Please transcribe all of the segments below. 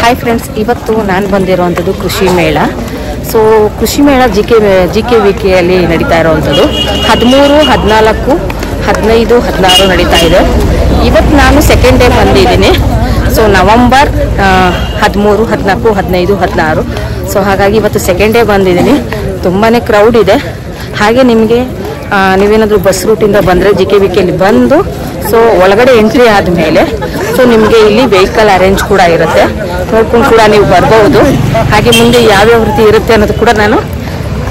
Hi friends, ಇವತ್ತು ನಾನು ಬಂದಿರೋವಂಥದ್ದು ಕೃಷಿ ಮೇಳ. ಸೊ ಕೃಷಿ ಮೇಳ ಜಿ ಕೆ ವಿ ಕೆಯಲ್ಲಿ ನಡೀತಾ ಇರೋವಂಥದ್ದು 13, 14, 15, 16 ನಡೀತಾ ಇದೆ. ಇವತ್ತು ನಾನು ಸೆಕೆಂಡ್ ಡೇ ಬಂದಿದ್ದೀನಿ. So November 13, 14, 15, 16. ಸೊ ಹಾಗಾಗಿ ಇವತ್ತು ಸೆಕೆಂಡ್ ಡೇ ಬಂದಿದ್ದೀನಿ. ತುಂಬಾ ಕ್ರೌಡ್ ಇದೆ. ಹಾಗೆ ನಿಮಗೆ ನೀವೇನಾದರೂ ಬಸ್ ರೂಟಿಂದ ಬಂದರೆ ಜಿ ಕೆ ವಿ ಕೆಯಲ್ಲಿ ಬಂದು ಸೊ ಒಳಗಡೆ ಎಂಟ್ರಿ ಆದಮೇಲೆ ಸೊ ನಿಮಗೆ ಇಲ್ಲಿ ವೆಹಿಕಲ್ ಅರೇಂಜ್ ಕೂಡ ಇರುತ್ತೆ, ನೋಡ್ಕೊಂಡು ಕೂಡ ನೀವು ಬರ್ಬೋದು. ಹಾಗೆ ಮುಂದೆ ಯಾವ್ಯಾವ ರೀತಿ ಇರುತ್ತೆ ಅನ್ನೋದು ಕೂಡ ನಾನು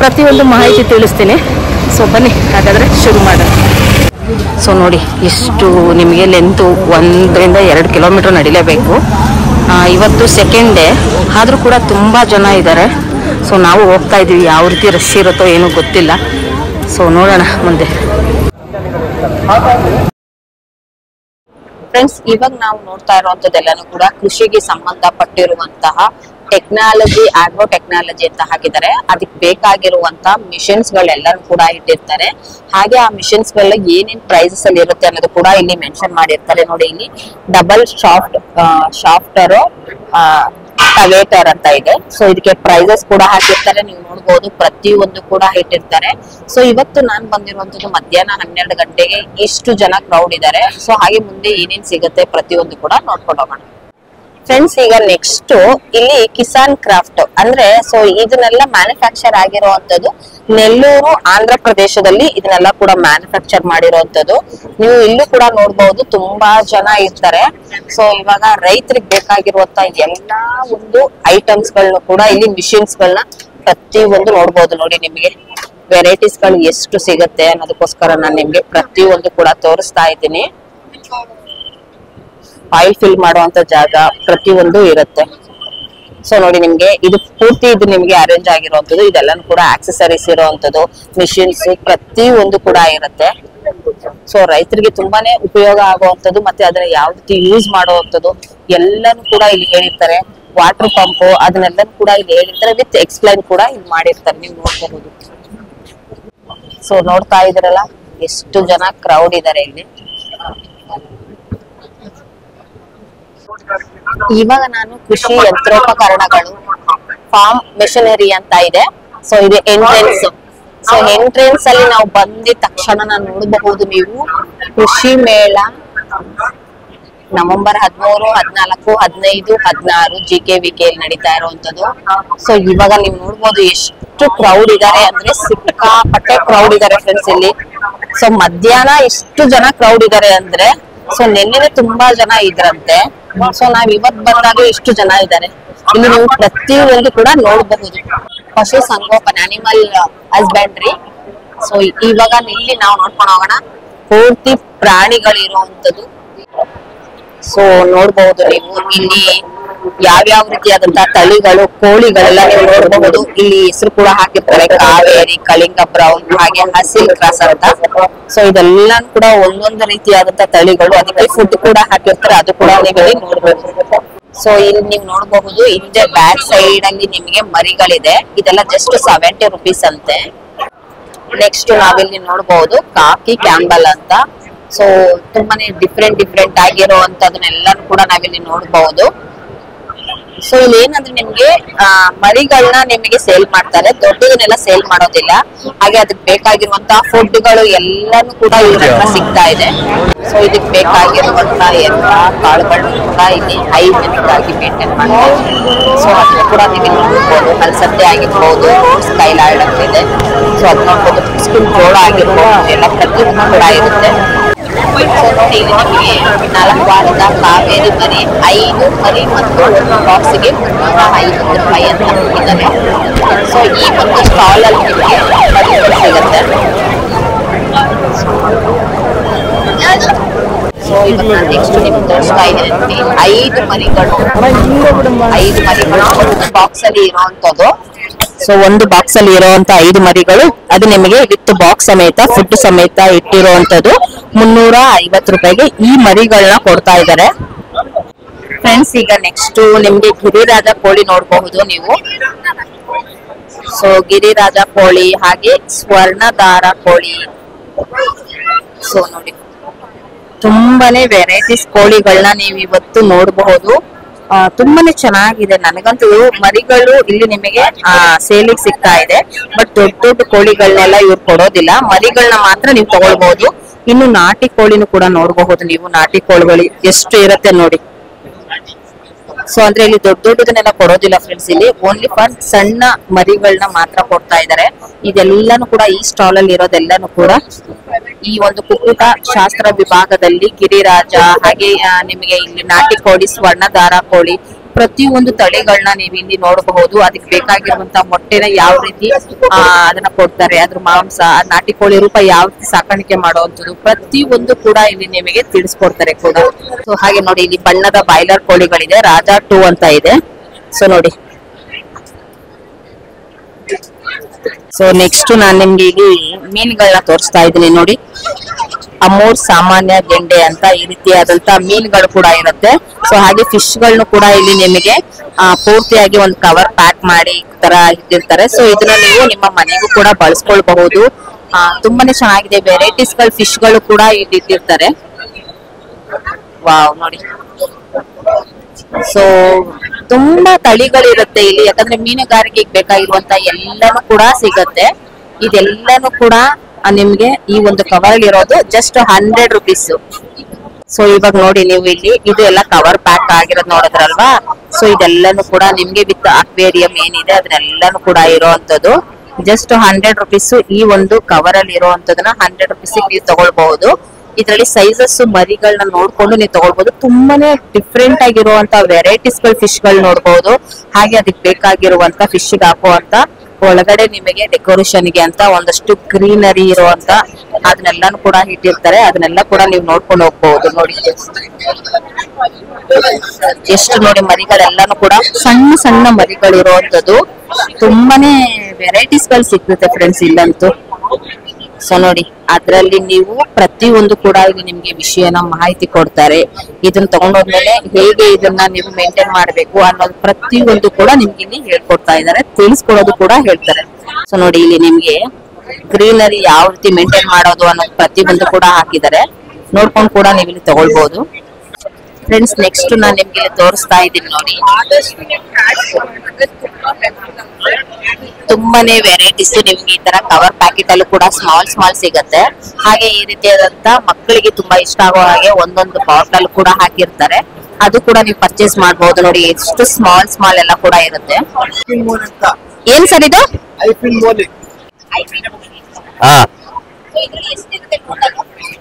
ಪ್ರತಿಯೊಂದು ಮಾಹಿತಿ ತಿಳಿಸ್ತೀನಿ. ಸೊ ಬನ್ನಿ ಹಾಗಾದರೆ ಶುರು ಮಾಡೋಣ. ಸೊ ನೋಡಿ, ಇಷ್ಟು ನಿಮಗೆ ಲೆಂತು 1 ರಿಂದ 2 ಕಿಲೋಮೀಟರ್ ನಡಿಲೇಬೇಕು. ಇವತ್ತು ಸೆಕೆಂಡ್ ಡೇ ಆದರೂ ಕೂಡ ತುಂಬ ಜನ ಇದ್ದಾರೆ. ಸೊ ನಾವು ಹೋಗ್ತಾ ಇದ್ದೀವಿ, ಯಾವ ರೀತಿ ರಶ್ ಇರುತ್ತೋ ಏನೂ ಗೊತ್ತಿಲ್ಲ. ಸೊ ನೋಡೋಣ ಮುಂದೆ. ಫ್ರೆಂಡ್ಸ್, ಇವಾಗ ನಾವು ನೋಡ್ತಾ ಇರುವಂತದ್ದೆಲ್ಲಾನು ಕೂಡ ಕೃಷಿಗೆ ಸಂಬಂಧಪಟ್ಟಿರುವಂತಹ ಟೆಕ್ನಾಲಜಿ, ಆಗ್ರೋ ಟೆಕ್ನಾಲಜಿ ಅಂತ ಹಾಕಿದ್ದಾರೆ. ಅದಕ್ಕೆ ಬೇಕಾಗಿರುವಂತಹ ಮಿಷನ್ಸ್ ಗಳೆಲ್ಲಾನು ಕೂಡ ಇಟ್ಟಿರ್ತಾರೆ. ಹಾಗೆ ಆ ಮಿಷನ್ಸ್ ಗಳ ಏನೇನ್ ಪ್ರೈಸಸ್ ಅಲ್ಲಿ ಇರುತ್ತೆ ಅನ್ನೋದು ಕೂಡ ಇಲ್ಲಿ ಮೆನ್ಷನ್ ಮಾಡಿರ್ತಾರೆ. ನೋಡಿ, ಇಲ್ಲಿ ಡಬಲ್ ಶಾಫ್ಟರ್ ಟವೇಟರ್ ಅಂತ ಇದೆ. ಸೊ ಇದಕ್ಕೆ ಪ್ರೈಸಸ್ ಕೂಡ ಹಾಕಿರ್ತಾರೆ. ನೀವು ನೋಡ್ಬೋದು, ಪ್ರತಿಯೊಂದು ಕೂಡ ಇಟ್ಟಿರ್ತಾರೆ. ಸೊ ಇವತ್ತು ನಾನು ಬಂದಿರುವಂತದ್ದು ಮಧ್ಯಾಹ್ನ 12 ಗಂಟೆಗೆ. ಇಷ್ಟು ಜನ ಕ್ರೌಡ್ ಇದ್ದಾರೆ. ಸೊ ಹಾಗೆ ಮುಂದೆ ಏನೇನ್ ಸಿಗುತ್ತೆ ಪ್ರತಿಯೊಂದು ಕೂಡ ನೋಡ್ಕೊಂಡು ಹೋಗೋಣ. ಫ್ರೆಂಡ್ಸ್, ಈಗ ನೆಕ್ಸ್ಟ್ ಇಲ್ಲಿ ಕಿಸಾನ್ ಕ್ರಾಫ್ಟ್ ಅಂದ್ರೆ ಸೊ ಇದನ್ನೆಲ್ಲ ಮ್ಯಾನುಫ್ಯಾಕ್ಚರ್ ಆಗಿರುವಂತದ್ದು ನೆಲ್ಲೂರು, ಆಂಧ್ರ ಪ್ರದೇಶದಲ್ಲಿ ಇದನ್ನೆಲ್ಲ ಕೂಡ ಮ್ಯಾನುಫ್ಯಾಕ್ಚರ್ ಮಾಡಿರುವಂತದ್ದು. ನೀವು ಇಲ್ಲೂ ಕೂಡ ನೋಡ್ಬಹುದು, ತುಂಬಾ ಜನ ಇರ್ತಾರೆ. ಸೊ ಇವಾಗ ರೈತರಿಗೆ ಬೇಕಾಗಿರುವಂತ ಎಲ್ಲಾ ಒಂದು ಐಟಮ್ಸ್ ಗಳನ್ನ ಕೂಡ ಇಲ್ಲಿ ಮಿಷಿನ್ಸ್ ಗಳನ್ನ ಪ್ರತಿಯೊಂದು ನೋಡ್ಬಹುದು. ನೋಡಿ, ನಿಮಗೆ ವೆರೈಟೀಸ್ ಗಳು ಎಷ್ಟು ಸಿಗುತ್ತೆ ಅನ್ನೋದಕ್ಕೋಸ್ಕರ ನಾನು ನಿಮ್ಗೆ ಪ್ರತಿಯೊಂದು ಕೂಡ ತೋರಿಸ್ತಾ ಇದ್ದೀನಿ. ಆಯಿಲ್ ಫಿಲ್ ಮಾಡುವಂತ ಜಾಗ ಪ್ರತಿಯೊಂದು ಇರುತ್ತೆ. ಸೊ ನೋಡಿ, ನಿಮ್ಗೆ ಇದು ಪೂರ್ತಿ ಇದು ನಿಮ್ಗೆ ಅರೇಂಜ್ ಆಗಿರುವಂತದ್ದು. ಇದೆಲ್ಲಾನು ಕೂಡ ಆಕ್ಸೆಸರೀಸ್ ಇರುವಂತದ್ದು, ಮಿಷಿನ್ಸ್ ಪ್ರತಿಯೊಂದು ಕೂಡ ಇರುತ್ತೆ. ಸೊ ರೈತರಿಗೆ ತುಂಬಾನೇ ಉಪಯೋಗ ಆಗುವಂತದ್ದು, ಮತ್ತೆ ಅದನ್ನ ಯಾವ ರೀತಿ ಯೂಸ್ ಮಾಡುವಂತದ್ದು ಎಲ್ಲಾನು ಕೂಡ ಇಲ್ಲಿ ಹೇಳಿರ್ತಾರೆ. ವಾಟರ್ ಪಂಪ್ ಅದನ್ನೆಲ್ಲನೂ ಕೂಡ ಇಲ್ಲಿ ಹೇಳಿರ್ತಾರೆ, ವಿತ್ ಎಕ್ಸ್ಪ್ಲೈನ್ ಕೂಡ ಇಲ್ಲಿ ಮಾಡಿರ್ತಾರೆ. ನೀವು ನೋಡಬಹುದು. ಸೊ ನೋಡ್ತಾ ಇದ್ರಲ್ಲ, ಎಷ್ಟು ಜನ ಕ್ರೌಡ್ ಇದಾರೆ ಇಲ್ಲಿ. ಇವಾಗ ನಾನು ಕೃಷಿ ಯಂತ್ರೋಪಕರಣಗಳು, ಫಾರ್ಮ್ ಮೆಷಿನರಿ ಅಂತ ಇದೆ. ಸೊ ಇದು ಎಂಟ್ರೆನ್ಸ್. ಸೊ ಎಂಟ್ರೆನ್ಸ್ ಅಲ್ಲಿ ನಾವು ಬಂದಿದ ತಕ್ಷಣ ನಾನು ನೋಡಬಹುದು, ನೀವು ಕೃಷಿ ಮೇಳ ನವೆಂಬರ್ 13, 14, 15, 16 ಜಿ ಕೆ ವಿ ಕೆಯಲ್ಲಿ ನಡೀತಾ ಇರುವಂತದ್ದು. ಸೊ ಇವಾಗ ನೀವು ನೋಡ್ಬೋದು ಎಷ್ಟು ಕ್ರೌಡ್ ಇದಾರೆ ಅಂದ್ರೆ ಸಿಕ್ಕಾಪಟ್ಟೆ ಕ್ರೌಡ್ ಇದಾರೆ ಫ್ರೆಂಡ್ಸ್ ಇಲ್ಲಿ. ಸೊ ಮಧ್ಯಾಹ್ನ ಇಷ್ಟು ಜನ ಕ್ರೌಡ್ ಇದಾರೆ ಅಂದ್ರೆ ಸೊ ನಿನ್ನೆ ತುಂಬಾ ಜನ ಇದ್ರಂತೆ. ಸೊ ನಾವ್ ಇವತ್ ಬಂದಾಗ ಇಷ್ಟು ಜನ ಇದ್ದಾರೆ. ಇಲ್ಲಿ ನೀವು ಪ್ರತಿಯೊಂದು ಕೂಡ ನೋಡಬಹುದು. ಪಶು ಸಂಗೋಪನೆ, ಅನಿಮಲ್ ಹಸ್ಬೆಂಡ್ರಿ. ಸೊ ಇವಾಗ ಇಲ್ಲಿ ನಾವು ನೋಡ್ಕೊಂಡು ಹೋಗೋಣ. ಪೂರ್ತಿ ಪ್ರಾಣಿಗಳು ಇರುವಂತದ್ದು. ಸೊ ನೋಡ್ಬಹುದು ನೀವು ಇಲ್ಲಿ ಯಾವ್ಯಾವ ರೀತಿಯಾದಂತಹ ತಳಿಗಳು, ಕೋಳಿಗಳೆಲ್ಲ ನೀವು ನೋಡಬಹುದು. ಇಲ್ಲಿ ಹೆಸರು ಕೂಡ ಹಾಕಿರ್ತಾರೆ, ಕಾವೇರಿ, ಕಳಿಂಗ ಬ್ರೌನ್, ಹಾಗೆ ಹಸಿಲ್ ಕ್ರಾಸ್ ಅಂತ. ಸೊ ಇದೆಲ್ಲ ಕೂಡ ಒಂದೊಂದು ರೀತಿಯಾದಂತಹ ತಳಿಗಳು. ಅದಕ್ಕೆ ಫುಡ್ ಕೂಡ ಹಾಕಿರ್ತಾರೆ, ಅದು ಕೂಡ ನೀವು ಇಲ್ಲಿ ನೋಡಬಹುದು. ಸೊ ಇಲ್ಲಿ ನೀವು ನೋಡಬಹುದು, ಹಿಂದೆ ಬ್ಯಾಕ್ ಸೈಡ್ ಅಲ್ಲಿ ನಿಮಗೆ ಮರಿಗಳಿದೆ. ಇದೆಲ್ಲ ಜಸ್ಟ್ 70 rupees ಅಂತೆ. ನೆಕ್ಸ್ಟ್ ನಾವಿಲ್ಲಿ ನೋಡಬಹುದು ಕಾಕಿ ಕ್ಯಾಂಬಲ್ ಅಂತ. ಸೊ ತುಂಬಾನೇ ಡಿಫ್ರೆಂಟ್ ಆಗಿರುವಂತದನ್ನೆಲ್ಲಾನು ಕೂಡ ನಾವಿಲ್ಲಿ ನೋಡಬಹುದು. ಸೊ ಇಲ್ಲಿ ಏನಂದ್ರೆ ನಿಮ್ಗೆ ಮರಿಗಳನ್ನ ನಿಮಗೆ ಸೇಲ್ ಮಾಡ್ತಾರೆ, ದೊಡ್ಡದನ್ನೆಲ್ಲ ಸೇಲ್ ಮಾಡೋದಿಲ್ಲ. ಹಾಗೆ ಅದಕ್ಕೆ ಬೇಕಾಗಿರುವಂತಹ ಫುಡ್ಗಳು ಎಲ್ಲಾನು ಕೂಡ ಇವ್ರ ಸಿಗ್ತಾ ಇದೆ. ಸೊ ಇದಕ್ಕೆ ಬೇಕಾಗಿರುವಂತಹ ಎಲ್ಲಾ ಕಾಳುಗಳನ್ನು ಕೂಡ ಇಲ್ಲಿ ಹೈಜಿನಿಕ್ ಆಗಿ ಮೇಂಟೈನ್ ಮಾಡ್ತಾರೆ. ಸೊ ಅದನ್ನು ಕೂಡ ನೀವು ನೋಡ್ಬೋದು. ಅಲಸಂದೆ ಆಗಿರ್ಬೋದು, ಸ್ಕೈಲ್ ಆರ್ಡರ್ ಇದೆ. ಸೊ ಅದ್ ನೋಡ್ಬೋದು, ಸ್ಕಿನ್ ಜೋಳ ಆಗಿರ್ಬೋದು, ಎಲ್ಲ ಪ್ರತಿಯೊಂದು ಕೂಡ ಇರುತ್ತೆ. ಸೊ ನೋಡಿ, ಇಲ್ಲಿ ನಿಮಗೆ 4 ವಾರದ ಕಾವೇರಿ ಮರಿ, 5 ಮರಿ ಮತ್ತು ಬಾಕ್ಸ್ಗೆ 350 ರೂಪಾಯಿ ಅಂತ ಹಾಕಿದ್ದಾರೆ. ಸೊ ಈ ಒಂದು ಸ್ಟಾಲ್ ಅಲ್ಲಿ ನಿಮಗೆ ಮರಿಗಳು ಸಿಗುತ್ತೆ. ಸೊ ಇವಾಗ ನಾನು ನೆಕ್ಸ್ಟ್ ನಿಮ್ಗೆ ತೋರಿಸ್ತಾ ಇದ್ದೀನಿ. 5 ಮರಿಗಳು ಬಾಕ್ಸ್ ಅಲ್ಲಿ ಇರುವಂತದ್ದು. ಸೊ ಒಂದು ಬಾಕ್ಸ್ ಅಲ್ಲಿ ಇರುವಂತ 5 ಮರಿಗಳು, ಅದು ನಿಮಗೆ ವಿತ್ ಬಾಕ್ಸ್ ಸಮೇತ, ಫುಡ್ ಸಮೇತ ಇಟ್ಟಿರುವಂತದ್ದು 350 ರೂಪಾಯಿಗೆ ಈ ಮರಿಗಳನ್ನ ಕೊಡ್ತಾ ಇದ್ದಾರೆ. ಫ್ರೆಂಡ್ಸ್, ಈಗ ನೆಕ್ಸ್ಟ್ ನಿಮ್ಗೆ ಗಿರಿರಾಜ ಕೋಳಿ ನೋಡಬಹುದು ನೀವು. ಸೊ ಗಿರಿರಾಜ ಕೋಳಿ, ಹಾಗೆ ಸ್ವರ್ಣದಾರ ಕೋಳಿ. ಸೊ ನೋಡಿ, ತುಂಬಾನೇ ವೆರೈಟೀಸ್ ಕೋಳಿಗಳನ್ನ ನೀವು ಇವತ್ತು ನೋಡಬಹುದು. ತುಂಬಾನೇ ಚೆನ್ನಾಗಿದೆ. ನನಗಂತೂ ಮರಿಗಳು ಇಲ್ಲಿ ನಿಮಗೆ ಸೇಲಿಗೆ ಸಿಗ್ತಾ ಇದೆ. ಬಟ್ ದೊಡ್ಡ ದೊಡ್ಡ ಕೋಳಿಗಳನ್ನೆಲ್ಲ ಇವ್ರು ಕೊಡೋದಿಲ್ಲ, ಮರಿಗಳನ್ನ ಮಾತ್ರ ನೀವು ತಗೊಳ್ಬಹುದು. ಇನ್ನು ನಾಟಿ ಕೋಳಿನೂ ಕೂಡ ನೋಡಬಹುದು ನೀವು. ನಾಟಿ ಕೋಳಿಗಳು ಎಷ್ಟು ಇರುತ್ತೆ ನೋಡಿ. ಸೊ ಅಂದ್ರೆ ಇಲ್ಲಿ ದೊಡ್ಡ ದೊಡ್ಡದನ್ನೆಲ್ಲ ಕೊಡೋದಿಲ್ಲ ಫ್ರೆಂಡ್ಸ್. ಇಲ್ಲಿ ಓನ್ಲಿ ಫಾರ್ ಸಣ್ಣ ಮರಿಗಳನ್ನ ಮಾತ್ರ ಕೊಡ್ತಾ ಇದ್ದಾರೆ. ಇದೆಲ್ಲಾನು ಕೂಡ ಈ ಸ್ಟಾಲ್ ಅಲ್ಲಿ ಇರೋದೆಲ್ಲಾನು ಕೂಡ ಈ ಒಂದು ಕುಕ್ಕುಟ ಶಾಸ್ತ್ರ ವಿಭಾಗದಲ್ಲಿ ಗಿರಿರಾಜ, ಹಾಗೆ ನಿಮಗೆ ಇಲ್ಲಿ ನಾಟಿ ಕೋಳಿ, ಸ್ವರ್ಣಧಾರ ಕೋಳಿ, ಪ್ರತಿಯೊಂದು ತಳಿಗಳನ್ನ ನೀವು ಇಲ್ಲಿ ನೋಡಬಹುದು. ಅದಕ್ಕೆ ಬೇಕಾಗಿರುವಂತಹ ಮೊಟ್ಟೆನ ಯಾವ ರೀತಿ ಅದನ್ನ ಕೊಡ್ತಾರೆ, ಅದ್ರ ಮಾಂಸ, ನಾಟಿ ಕೋಳಿ ರೂಪ ಯಾವ ರೀತಿ ಸಾಕಾಣಿಕೆ ಮಾಡುವಂಥದ್ದು, ಪ್ರತಿಯೊಂದು ಕೂಡ ಇಲ್ಲಿ ನಿಮಗೆ ತಿಳಿಸ್ಕೊಡ್ತಾರೆ ಕೂಡ. ಸೊ ಹಾಗೆ ನೋಡಿ, ಇಲ್ಲಿ ಬಣ್ಣದ ಬಾಯ್ಲರ್ ಕೋಳಿಗಳಿದೆ, ರಾಜಾ 2 ಅಂತ ಇದೆ. ಸೊ ನೋಡಿ, ಸೊ ನೆಕ್ಸ್ಟ್ ನಾನು ನಿಮ್ಗೆ ಇಲ್ಲಿ ಮೀನುಗಳನ್ನ ತೋರಿಸ್ತಾ ಇದ್ದೀನಿ ನೋಡಿ. ಅಮೂರ್, ಸಾಮಾನ್ಯ, ಗೆಂಡೆ ಅಂತ ಈ ರೀತಿಯಾದಂತ ಮೀನುಗಳು ಕೂಡ ಇರುತ್ತೆ. ಸೊ ಹಾಗೆ ಫಿಶ್ ಗಳನ್ನು ಕೂಡ ಇಲ್ಲಿ ನಿಮಗೆ ಪೂರ್ತಿಯಾಗಿ ಒಂದು ಕವರ್ ಪ್ಯಾಕ್ ಮಾಡಿ ತರ ಇಟ್ಟಿರ್ತಾರೆ. ಸೊ ಇದನ್ನ ನೀವು ನಿಮ್ಮ ಮನೆಗೂ ಕೂಡ ಬಳಸ್ಕೊಳ್ಬಹುದು. ತುಂಬಾನೇ ಚೆನ್ನಾಗಿದೆ. ವೆರೈಟೀಸ್ ಗಳು ಫಿಶ್ ಗಳು ಕೂಡ ಇಲ್ಲಿ ಇಟ್ಟಿರ್ತಾರೆ. ವಾವ್ ನೋಡಿ. ಸೊ ತುಂಬಾ ತಳಿಗಳಿರುತ್ತೆ ಇಲ್ಲಿ, ಯಾಕಂದ್ರೆ ಮೀನುಗಾರಿಕೆಗೆ ಬೇಕಾಗಿರುವಂತ ಎಲ್ಲಾನು ಕೂಡ ಸಿಗತ್ತೆ. ಇದೆಲ್ಲಾನು ಕೂಡ ನಿಮ್ಗೆ ಈ ಒಂದು ಕವರ್ ಇರೋದು ಜಸ್ಟ್ 100 ರುಪೀಸ್. ಸೊ ಇವಾಗ ನೋಡಿ ನೀವು ಇಲ್ಲಿ ಇದು ಎಲ್ಲ ಕವರ್ ಪ್ಯಾಕ್ ಆಗಿರೋದು ನೋಡಿದ್ರಲ್ವಾ. ಸೊ ಇದೆಲ್ಲಾನು ಕೂಡ ನಿಮ್ಗೆ ವಿತ್ ಅಕ್ವೇರಿಯಂ ಏನಿದೆ ಅದನ್ನೆಲ್ಲಾನು ಕೂಡ ಇರೋವಂಥದ್ದು ಜಸ್ಟ್ 100 ರುಪೀಸ್. ಈ ಒಂದು ಕವರ್ ಅಲ್ಲಿ ಇರೋವಂಥದನ್ನ 100 ರುಪೀಸ್ ನೀವು ತಗೊಳ್ಬಹುದು. ಇದರಲ್ಲಿ ಸೈಜಸ್ ಮರಿಗಳನ್ನ ನೋಡ್ಕೊಂಡು ನೀವು ತಗೊಳ್ಬಹುದು. ತುಂಬಾನೇ ಡಿಫ್ರೆಂಟ್ ಆಗಿರುವಂತ ವೆರೈಟೀಸ್ ಗಳು ಫಿಶ್ ಗಳು ನೋಡಬಹುದು. ಹಾಗೆ ಅದಕ್ಕೆ ಬೇಕಾಗಿರುವಂತ ಫಿಶ್ ಹಾಕುವಂತ ಒಳಗಡೆ ನಿಮಗೆ ಡೆಕೋರೇಷನ್ ಗೆ ಅಂತ ಒಂದಷ್ಟು ಗ್ರೀನರಿ ಇರುವಂತ ಅದನ್ನೆಲ್ಲಾನು ಕೂಡ ಇಟ್ಟಿರ್ತಾರೆ. ಅದನ್ನೆಲ್ಲ ಕೂಡ ನೀವು ನೋಡ್ಕೊಂಡು ಹೋಗ್ಬಹುದು. ನೋಡಿ ಎಷ್ಟು ನೋಡಿ, ಮರಿಗಳೆಲ್ಲಾನು ಕೂಡ ಸಣ್ಣ ಸಣ್ಣ ಮರಿಗಳು ಇರುವಂತದ್ದು. ತುಂಬಾನೇ ವೆರೈಟೀಸ್ ಗಳು ಸಿಗ್ತದೆ ಫ್ರೆಂಡ್ಸ್ ಇಲ್ಲಂತೂ. ಸೊ ನೋಡಿ, ಅದ್ರಲ್ಲಿ ನೀವು ಪ್ರತಿಯೊಂದು ಕೂಡ ಇಲ್ಲಿ ನಿಮ್ಗೆ ವಿಷಯನ ಮಾಹಿತಿ ಕೊಡ್ತಾರೆ. ಇದನ್ನ ತಗೊಂಡೋದ್ಮೇಲೆ ಹೇಗೆ ಇದನ್ನ ನೀವು ಮೇಂಟೈನ್ ಮಾಡ್ಬೇಕು ಅನ್ನೋದು ಪ್ರತಿಯೊಂದು ಕೂಡ ನಿಮ್ಗೆ ಇಲ್ಲಿ ಹೇಳ್ಕೊಡ್ತಾ ಇದ್ದಾರೆ, ತಿಳಿಸ್ಕೊಡೋದು ಕೂಡ ಹೇಳ್ತಾರೆ. ಸೊ ನೋಡಿ, ಇಲ್ಲಿ ನಿಮ್ಗೆ ಗ್ರೀನರಿ ಯಾವ ರೀತಿ ಮೇಂಟೈನ್ ಮಾಡೋದು ಅನ್ನೋದು ಪ್ರತಿಯೊಂದು ಕೂಡ ಹಾಕಿದ್ದಾರೆ. ನೋಡ್ಕೊಂಡು ಕೂಡ ನೀವು ಇಲ್ಲಿ ತಗೊಳ್ಬಹುದು ಫ್ರೆಂಡ್ಸ್. ನೆಕ್ಸ್ಟ್ ನಾನು ನಿಮ್ಗೆ ಇಲ್ಲಿ ತೋರಿಸ್ತಾ ಇದ್ದೀನಿ ನೋಡಿ. ತುಂಬಾನೇ ವೆರೈಟೀಸ್ ನಿಮ್ಗೆ ಈ ತರ ಕವರ್ ಪ್ಯಾಕೆಟ್ ಅಲ್ಲೂ ಕೂಡ ಸ್ಮಾಲ್ ಸಿಗತ್ತೆ. ಹಾಗೆ ಈ ರೀತಿಯಾದಂತ ಮಕ್ಕಳಿಗೆ ತುಂಬಾ ಇಷ್ಟ ಆಗೋ ಹಾಗೆ ಒಂದೊಂದು ಬಾಟಲ್ ಕೂಡ ಹಾಕಿರ್ತಾರೆ. ಅದು ಕೂಡ ನೀವು ಪರ್ಚೇಸ್ ಮಾಡಬಹುದು. ನೋಡಿ ಎಷ್ಟು ಸ್ಮಾಲ್ ಎಲ್ಲ ಕೂಡ ಇರುತ್ತೆ. ಏನ್ ಸರ್ ಇದು?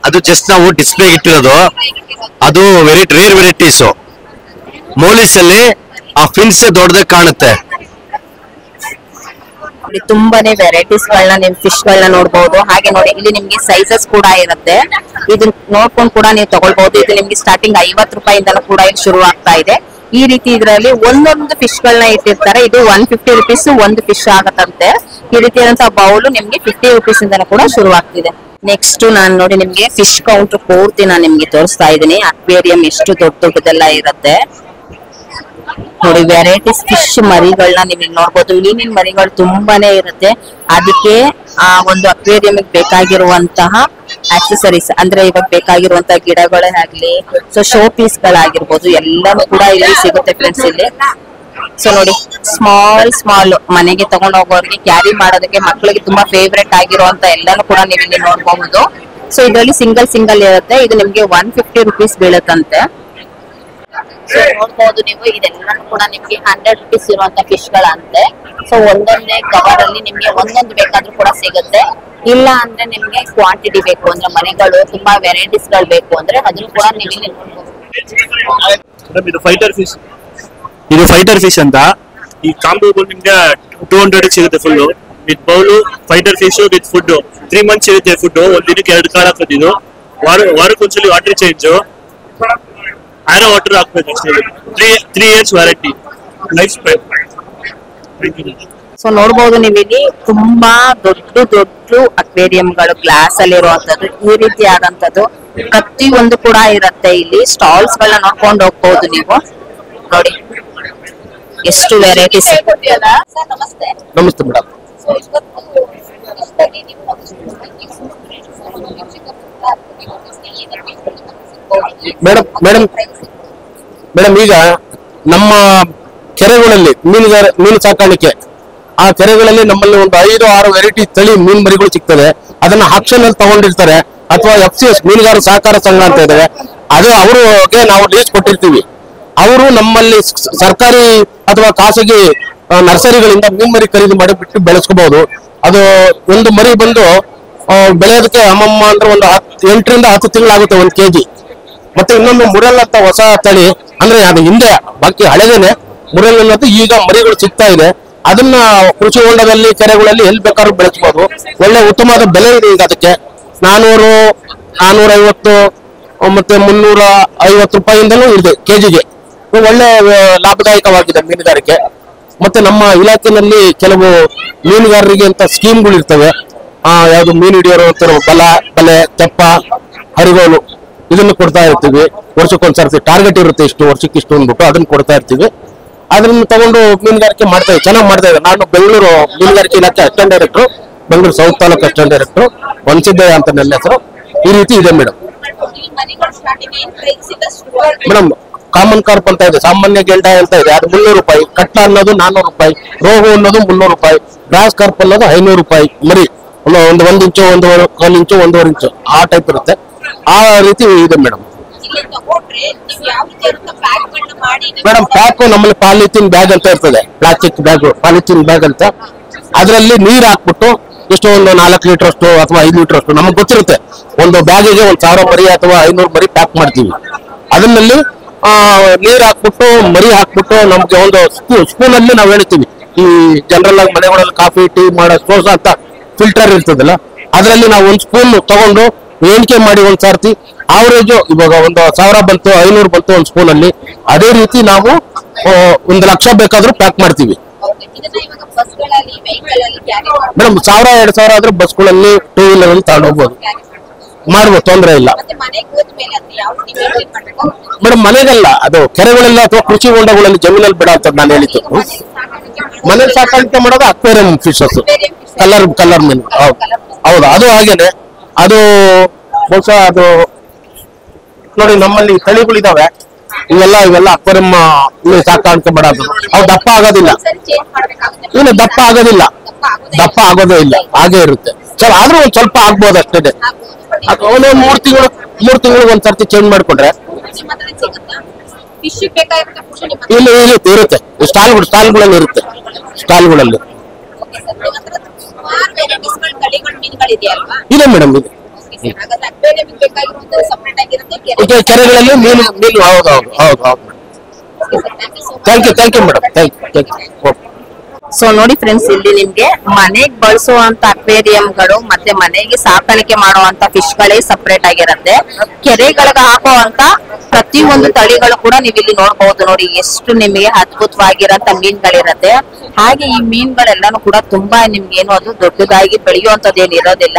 ಅದು ಜಸ್ಟ್ ನಾವು ಡಿಸ್ಪ್ಲೇ ಇಟ್ಟಿರೋದು. ಅದು ರೇರ್ ವೆರೈಟೀಸ್. ಮೋಲಿಸ್ ಅಲ್ಲಿ ಆ ಫಿನ್ಸ್ ದೊಡ್ಡದಾಗಿ ಕಾಣುತ್ತೆ. ತುಂಬಾನೇ ವೆರೈಟೀಸ್ ಗಳನ್ನ ನಿಮ್ ಫಿಶ್ ಗಳನ್ನ ನೋಡಬಹುದು. ಹಾಗೆ ನೋಡಿ, ಇಲ್ಲಿ ನಿಮ್ಗೆ ಸೈಜಸ್ ಕೂಡ ಇರುತ್ತೆ. ಇದನ್ನ ನೋಡ್ಕೊಂಡು ಕೂಡ ನೀವು ತಗೊಳ್ಬಹುದು. ಇದು ನಿಮ್ಗೆ ಸ್ಟಾರ್ಟಿಂಗ್ 50 ರೂಪಾಯಿಂದಲೂ ಕೂಡ ಇದು ಶುರು ಆಗ್ತಾ ಇದೆ. ಈ ರೀತಿ ಇದರಲ್ಲಿ ಒಂದೊಂದು ಫಿಶ್ ಗಳನ್ನ ಇಟ್ಟಿರ್ತಾರೆ. ಇದು 150 ರುಪೀಸ್ ಒಂದು ಫಿಶ್ ಆಗತ್ತಂತೆ. ಈ ರೀತಿಯಾದಂತಹ ಬೌಲ್ ನಿಮ್ಗೆ 50 ರುಪೀಸ್ ಇಂದಲೂ ಕೂಡ ಶುರು ಆಗ್ತಿದೆ. ನೆಕ್ಸ್ಟ್ ನಾನು ನೋಡಿ ನಿಮ್ಗೆ ಫಿಶ್ ಕೌಂಟರ್ ಪೂರ್ತಿ ನಾನು ನಿಮ್ಗೆ ತೋರಿಸ್ತಾ ಇದ್ದೀನಿ. ಅಕ್ವೇರಿಯಂ ಎಷ್ಟು ದೊಡ್ಡದೆಲ್ಲ ಇರುತ್ತೆ ನೋಡಿ. ವೆರೈಟೀಸ್ ಫಿಶ್ ಮರಿಗಳನ್ನ ನೀವು ನೋಡ್ಬೋದು. ಮೀನಿನ ಮರಿಗಳು ತುಂಬಾನೇ ಇರುತ್ತೆ. ಅದಕ್ಕೆ ಆ ಒಂದು ಅಕ್ವೇರಿಯಂ ಬೇಕಾಗಿರುವಂತಹ ಆಕ್ಸೆಸರೀಸ್ ಅಂದ್ರೆ ಇವಾಗ ಬೇಕಾಗಿರುವಂತಹ ಗಿಡಗಳೇ ಆಗ್ಲಿ, ಸೊ ಶೋ ಪೀಸ್ ಗಳಾಗಿರ್ಬೋದು, ಎಲ್ಲಾನು ಕೂಡ ಇಲ್ಲಿ ಸಿಗುತ್ತೆ ಫ್ರೆಂಡ್ಸ್ ಇಲ್ಲಿ. ಸೊ ನೋಡಿ, ಸ್ಮಾಲ್ ಮನೆಗೆ ತಗೊಂಡು ಹೋಗೋರಿಗೆ ಕ್ಯಾರಿ ಮಾಡೋದಕ್ಕೆ ಮಕ್ಕಳಿಗೆ ತುಂಬಾ ಫೇವ್ರೆಟ್ ಆಗಿರುವಂತ ಎಲ್ಲಾನು ಕೂಡ ನೀವು ಇಲ್ಲಿ ನೋಡ್ಬಹುದು. ಸೊ ಇದರಲ್ಲಿ ಸಿಂಗಲ್ ಇರುತ್ತೆ. ಇದು ನಿಮ್ಗೆ 150 ರುಪೀಸ್ ಬೀಳುತ್ತಂತೆ. ನೋಡ್ಬಹುದು ನೀವು. ಇದೆಲ್ಲ ಕೂಡ ನಿಮ್ಗೆ 100 ರುಪೀಸ್ ಇರುವಂತ ಫಿಶ್ ಗಳಂತೆ. ಸೊ ಒಂದೊಂದೇ ಕವರ್ ಅಲ್ಲಿ ನಿಮ್ಗೆ ಒಂದೊಂದು ಬೇಕಾದ್ರೂ ಕೂಡ ಸಿಗುತ್ತೆ. ಇಲ್ಲ ಅಂದ್ರೆ ನಿಮ್ಗೆ ಕ್ವಾಂಟಿಟಿ ಬೇಕು ಅಂದ್ರೆ, ಮರಿಗಳು ತುಂಬಾ ವೆರೈಟೀಸ್ ಗಳು ಬೇಕು ಅಂದ್ರೆ ಅದನ್ನು ಕೂಡ ನೀವು ಇಲ್ಲಿ ನೋಡ್ಬೋದು. ಇದು ಫೈಟರ್ ಫಿಶ್ ಅಂತ. ಈ ಕಾಂಬೋ ನಿಮ್ಗೆ 200 ಸಿಗುತ್ತೆ full with bowl. Fighter fish with food 3 months ಇರುತ್ತೆ ಫುಡ್. ಒಂದ್ ದಿನಕ್ಕೆ 2 ಕಾಲ ಹಾಕೋದು. ಇದು ವಾರಕ್ಕೊಂದ್ಸಲಿ ವಾಟರ್ ಚೇಂಜ್, ಆರೋ ವಾಟರ್ ಹಾಕ್ಬೇಕು ಅಷ್ಟೇ. 3 years warranty, life span. So ನೋಡಬಹುದು ನೀವು ಇಲ್ಲಿ ತುಂಬಾ ದೊಡ್ಡ ಅಕ್ವೇರಿಯಂಗಳು ಗ್ಲಾಸ್ ಅಲ್ಲಿ ಇರುವಂತದ್ದು, ಈ ರೀತಿ ಆದಂತದ್ದು ಪ್ರತಿಯೊಂದು ಕೂಡ ಇರುತ್ತೆ. ಇಲ್ಲಿ ಸ್ಟಾಲ್ಸ್ ಗಳನ್ನ ನೋಡ್ಕೊಂಡು ಹೋಗ್ಬಹುದು ನೀವು. ನೋಡಿ ಎಷ್ಟು ವೆರೈಟೀಸ್. ನಮಸ್ತೆ. ನಮಸ್ತೆ ಮೇಡಮ್. ಮೇಡಮ್ ಈಗ ನಮ್ಮ ಕೆರೆಗಳಲ್ಲಿ ಮೀನು ಸಾಕಾಣಿಕೆ, ಆ ಕೆರೆಗಳಲ್ಲಿ ನಮ್ಮಲ್ಲಿ ಒಂದು 5-6 ವೆರೈಟಿ ತಳಿ ಮೀನ್ ಮರಿಗಳು ಸಿಗ್ತದೆ. ಅದನ್ನ ಆಕ್ಷನ್ ಅಲ್ಲಿ ತಗೊಂಡಿರ್ತಾರೆ, ಅಥವಾ FCS ಮೀನುಗಾರ ಸಹಕಾರ ಸಂಘ ಅಂತ ಇದಾವೆ, ಅದು ಅವ್ರಿಗೆ ನಾವು ಲೀಸ್ ಕೊಟ್ಟಿರ್ತೀವಿ. ಅವರು ನಮ್ಮಲ್ಲಿ ಸರ್ಕಾರಿ ಅಥವಾ ಖಾಸಗಿ ನರ್ಸರಿಗಳಿಂದ ಮೀನ್ ಮರಿ ಖರೀದಿ ಮಾಡಿ ಬಿಟ್ಟು ಬೆಳೆಸ್ಕೋಬಹುದು. ಅದು ಒಂದು ಮರಿ ಬಂದು ಬೆಳೆಯೋದಕ್ಕೆ ಅಮ್ಮಮ್ಮ ಅಂದ್ರೆ ಒಂದು 8ರಿಂದ 10 ತಿಂಗಳಾಗುತ್ತೆ 1 kg. ಮತ್ತೆ ಇನ್ನೊಂದು ಮುರಲ್ ಅಂತ ಹೊಸ ತಳಿ, ಅಂದ್ರೆ ಅದು ಹಿಂದೆ ಬಾಕಿ ಹಳೆದೇನೆ ಮುರಲ್ ಅನ್ನೋದು ಈಗ ಮರಿಗಳು ಸಿಗ್ತಾ ಇದೆ. ಅದನ್ನ ಕೃಷಿ ಹೊಂಡದಲ್ಲಿ ಕೆರೆಗಳಲ್ಲಿ ಎಲ್ಲಿ ಬೇಕಾದ್ರೂ ಬೆಳೆಸಬಹುದು. ಒಳ್ಳೆ ಉತ್ತಮವಾದ ಬೆಲೆ ಇದೆ ಈಗ ಅದಕ್ಕೆ. 400, 450 ಮತ್ತೆ 350 ರೂಪಾಯಿಂದಲೂ ಇದೆ ಕೆಜಿಗೆ. ಒಳ್ಳೆ ಲಾಭದಾಯಕವಾಗಿದೆ ಮೀನುಗಾರಿಕೆ. ಮತ್ತೆ ನಮ್ಮ ಇಲಾಖೆಯಲ್ಲಿ ಕೆಲವು ಮೀನುಗಾರರಿಗೆ ಅಂತ ಸ್ಕೀಮ್ಗಳು ಇರ್ತವೆ. ಯಾವ್ದು ಮೀನು ಹಿಡಿಯೋರು ಬಲೆ, ತೆಪ್ಪ, ಹರಿಗೋಲು ಇದನ್ನು ಕೊಡ್ತಾ ಇರ್ತೀವಿ. ವರ್ಷಕ್ಕೊಂದ್ಸರ್ತಿ ಟಾರ್ಗೆಟ್ ಇರುತ್ತೆ, ಇಷ್ಟು ವರ್ಷಕ್ಕೆ ಇಷ್ಟು ಅಂದ್ಬಿಟ್ಟು ಅದನ್ನ ಕೊಡ್ತಾ ಇರ್ತೀವಿ. ಅದನ್ನ ತಗೊಂಡು ಮೀನುಗಾರಿಕೆ ಮಾಡ್ತಾ ಇದ್ದೀವಿ, ಚೆನ್ನಾಗಿ ಮಾಡ್ತಾ ಇದ್ದಾರೆ. ನಾನು ಬೆಂಗಳೂರು ಮೀನುಗಾರಿಕೆ ಇಲಾಖೆ assistant director, Bengaluru south taluk assistant director, ವಂಚಿದ್ದಯ್ಯ ಅಂತ ನನ್ನ ಹೆಸರು. ಈ ರೀತಿ ಇದೆ ಮೇಡಮ್. ಮೇಡಮ್ ಕಾಮನ್ ಕಾರ್ಪ್ ಅಂತ ಇದೆ, ಸಾಮಾನ್ಯ ಗೆಲ್ಡಾ ಅಂತ ಇದೆ, ಅದು 300 ರೂಪಾಯಿ. ಕಟ್ಟ ಅನ್ನೋದು 400 ರೂಪಾಯಿ, ರೋಗು ಅನ್ನೋದು 300 ರೂಪಾಯಿ, ಗ್ರಾಸ್ ಕಾರ್ಪ್ ಅನ್ನೋದು 500 ರೂಪಾಯಿ ಮರಿ. ಒಂದು 1 ಇಂಚು, 1.25 ಇಂಚು, 1.5 ಇಂಚು ಆ ಟೈಪ್ ಇರುತ್ತೆ. ಆ ರೀತಿ ಇದೆ ಮೇಡಮ್. ಮೇಡಮ್ ಪ್ಯಾಕ್ ನಮ್ಮಲ್ಲಿ ಪಾಲಿಥಿನ್ ಬ್ಯಾಗ್ ಅಂತ ಇರ್ತದೆ, ಪ್ಲಾಸ್ಟಿಕ್ ಬ್ಯಾಗ್, ಪಾಲಿಥಿನ್ ಬ್ಯಾಗ್ ಅಂತ. ಅದರಲ್ಲಿ ನೀರ್ ಹಾಕ್ಬಿಟ್ಟು ಎಷ್ಟು ಒಂದು 4 ಲೀಟರ್ ಅಷ್ಟು ಅಥವಾ 5 ಲೀಟರ್ ಅಷ್ಟು ನಮಗೆ ಗೊತ್ತಿರುತ್ತೆ. ಒಂದು ಬ್ಯಾಗಿಗೆ 1000 ಮರಿ ಅಥವಾ 500 ಮರಿ ಪ್ಯಾಕ್ ಮಾಡ್ತೀವಿ. ಅದರಲ್ಲಿ ನೀರ್ ಹಾಕ್ಬಿಟ್ಟು ಮರಿ ಹಾಕ್ಬಿಟ್ಟು ನಮ್ಗೆ ಒಂದು ಸ್ಪೂನ್ ಅಲ್ಲಿ ನಾವು ಹೇಳ್ತೀವಿ. ಈ ಜನರಲ್ ಆಗಿ ಮನೆಗಳಲ್ಲಿ ಕಾಫಿ ಟೀ ಮಾಡೋ ಸೋಸ ಅಂತ ಫಿಲ್ಟರ್ ಇರ್ತದಲ್ಲ, ಅದರಲ್ಲಿ ನಾವು 1 ಸ್ಪೂನ್ ತಗೊಂಡು ಎಣಿಕೆ ಮಾಡಿ ಒಂದ್ಸರ್ತಿ ಆವರೇಜ್ ಇವಾಗ ಒಂದು 1000 ಬಂತು, 500 ಬಂತು 1 ಸ್ಪೂನ್ ಅಲ್ಲಿ. ಅದೇ ರೀತಿ ನಾವು 1 ಲಕ್ಷ ಬೇಕಾದ್ರೂ ಪ್ಯಾಕ್ ಮಾಡ್ತೀವಿ ಮೇಡಮ್. 1000-2000 ಆದ್ರೂ ಬಸ್ಗಳಲ್ಲಿ, 2 ವೀಲರ್ ಅಲ್ಲಿ ತಗೊಂಡು ಹೋಗ್ಬೋದು, ಮಾಡ್ಬೋದು, ತೊಂದರೆ ಇಲ್ಲ ಮೇಡಮ್. ಮನೆಗಲ್ಲ, ಅದು ಕೆರೆಗಳೆಲ್ಲ ಅಥವಾ ಕೃಷಿ ಹೊಂಡಗಳಲ್ಲಿ ಜಮೀನಲ್ಲಿ ಬಿಡ ಅಂತ ನಾನು ಹೇಳಿದ್ದು. ಮನೇಲಿ ಸಾಕಾಣಿಕೆ ಮಾಡೋದು ಅಕ್ವೇರಿಯಂ ಫಿಶಸ್, ಕಲರ್ ಮೀನು. ಹೌದು, ಅದು ಹಾಗೇನೆ. ಅದು ಬಹುಶಃ ಅದು ನೋಡಿ ನಮ್ಮಲ್ಲಿ ತಳಿಗಳಿದಾವೆ, ಇವೆಲ್ಲ ಅಕ್ವೇರಿಯಂ ಸಾಕಾಣಿಕೆ ಮಾಡೋದು. ಅವು ದಪ್ಪ ಆಗೋದಿಲ್ಲ, ಇನ್ನು ದಪ್ಪ ಆಗೋದೇ ಇಲ್ಲ, ಹಾಗೆ ಇರುತ್ತೆ. ಆದ್ರೂ ಒಂದ್ ಸ್ವಲ್ಪ ಆಗ್ಬೋದು ಅಷ್ಟೇ. ಅದು 3 ತಿಂಗಳಿಗೆ ಒಂದ್ಸರ್ತಿ ಚೇಂಜ್ ಮಾಡ್ಕೊಂಡ್ರೆ ಇಲ್ಲಿ ಇರುತ್ತೆ. ಸ್ಟಾಲ್ಗಳಲ್ಲಿ ಇರುತ್ತೆ, ಸ್ಟಾಲ್ಗಳಲ್ಲಿ ಇದೆ ಮೇಡಮ್. ಇದೆ ಕೆರೆಗಳಲ್ಲಿ ಮೀನು. ಹೌದು. Thank you madam, thank you. So ನೋಡಿ ಫ್ರೆಂಡ್ಸ್, ಇಲ್ಲಿ ನಿಮ್ಗೆ ಮನೆಗೆ ಬಳಸುವಂತ ಅಕ್ವೇರಿಯಂಗಳು ಮತ್ತೆ ಮನೆಗೆ ಸಾಕಾಣಿಕೆ ಮಾಡುವಂತ ಫಿಶ್ ಗಳೇ ಸಪರೇಟ್ ಆಗಿರುತ್ತೆ. ಕೆರೆಗಳಿಗೆ ಹಾಕುವಂತ ಪ್ರತಿಯೊಂದು ತಳಿಗಳು ಕೂಡ ನೀವು ಇಲ್ಲಿ ನೋಡಬಹುದು. ನೋಡಿ ಎಷ್ಟು ನಿಮಗೆ ಅದ್ಭುತವಾಗಿರಂತ ಮೀನ್ಗಳಿರತ್ತೆ. ಹಾಗೆ ಈ ಮೀನ್ಗಳೆಲ್ಲಾನು ಕೂಡ ತುಂಬಾ ನಿಮ್ಗೆ ಏನು ಅದು ದೊಡ್ಡದಾಗಿ ಬೆಳೆಯುವಂತದ್ದು ಏನ್ ಇರೋದಿಲ್ಲ.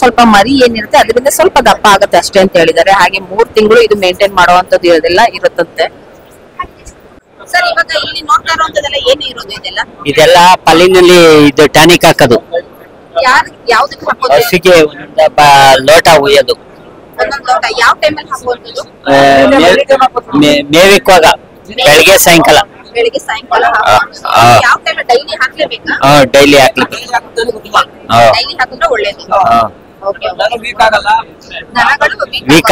ಸ್ವಲ್ಪ ಮರಿ ಏನಿರುತ್ತೆ ಅದರಿಂದ ಸ್ವಲ್ಪ ದಪ್ಪ ಆಗುತ್ತೆ ಅಷ್ಟೇ ಅಂತ ಹೇಳಿದ್ದಾರೆ. ಹಾಗೆ 3 ತಿಂಗಳು ಇದು ಮೇಂಟೈನ್ ಮಾಡುವಂತದ್ದು ಇರೋದಿಲ್ಲ ಇರುತ್ತಂತೆ. ಸರ್, ಇವಾಗ ಇಲ್ಲಿ ನೋಡ್ತಾ ಇರುವಂತದೆಲ್ಲ ಏನು ಇರೋದು? ಇದೆಲ್ಲ ಪಲ್ಲಿನಲ್ಲಿ ಇದು ಟಾನಿಕ್ ಹಾಕೋದು, ಯಾವ್ದಕ್ಕೆ ಹಾಕೋದು? ಹಸುಗೆ ಒಂದೊಂದು ಲೋಟ ಉಯ್ಯೋದು. ಒಂದೊಂದು ಲೋಟ ಯಾವ ಟೈಮಲ್ಲಿ ಹಾಕುವಂತದ್ದು? ಮೇವಿಕ್ವಾಗ ಬೆಳಗ್ಗೆ ಸಾಯಂಕಾಲ. ಬೆಳಿಗ್ಗೆ ಸಾಯಂಕಾಲ ಯಾವ ಟೈಮ್? ಡೈಲಿ ಹಾಕ್ಲೇಬೇಕಾ? ಡೈಲಿ ಹಾಕ್ಲಿಕ್ಕೆ. ಡೈಲಿ ಹಾಕಿದ್ರೆ ಒಳ್ಳೇದು. ವೀಕ್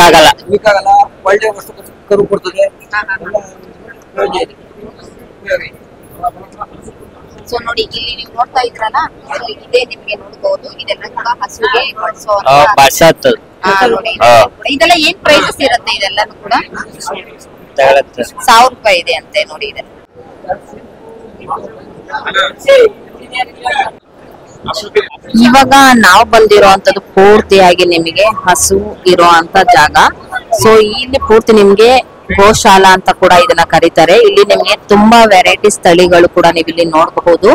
ಆಗಲ್ಲ. ಒಳ್ಳೆ ವಸ್ತು ಕರು ಕೊಡ್ತದೆ. ಸೊ ನೋಡಿ, ಇಲ್ಲಿ ನೀವು ನೋಡ್ತಾ ಇದ್ರಲ್ಲ, ಇದೇ ನಿಮ್ಗೆ ನೋಡಬಹುದು. ಇದೆಲ್ಲ ಕೂಡ ಹಸುಗೆ ಬಳಸೋ ಇದೆಲ್ಲ ಏನ್ ಪ್ರೈಸಸ್ ಇರುತ್ತೆ? ಇದೆಲ್ಲಾನು ಕೂಡ 1000 ರೂಪಾಯಿ ಇದೆ ಅಂತೆ. ನೋಡಿ ಇದೆ. ಇವಾಗ ನಾವು ಬಂದಿರುವಂತದ್ದು ಪೂರ್ತಿಯಾಗಿ ನಿಮಗೆ ಹಸು ಇರುವಂತ ಜಾಗ. ಸೊ ಇಲ್ಲಿ ಪೂರ್ತಿ ನಿಮ್ಗೆ ಗೋಶಾಲಾ ಅಂತ ಕೂಡ ಇದನ್ನ ಕರೀತಾರೆ. ಇಲ್ಲಿ ನಿಮ್ಗೆ ತುಂಬಾ ವೆರೈಟೀಸ್ ತಳಿಗಳು ಕೂಡ ನೀವು ಇಲ್ಲಿ ನೋಡಬಹುದು.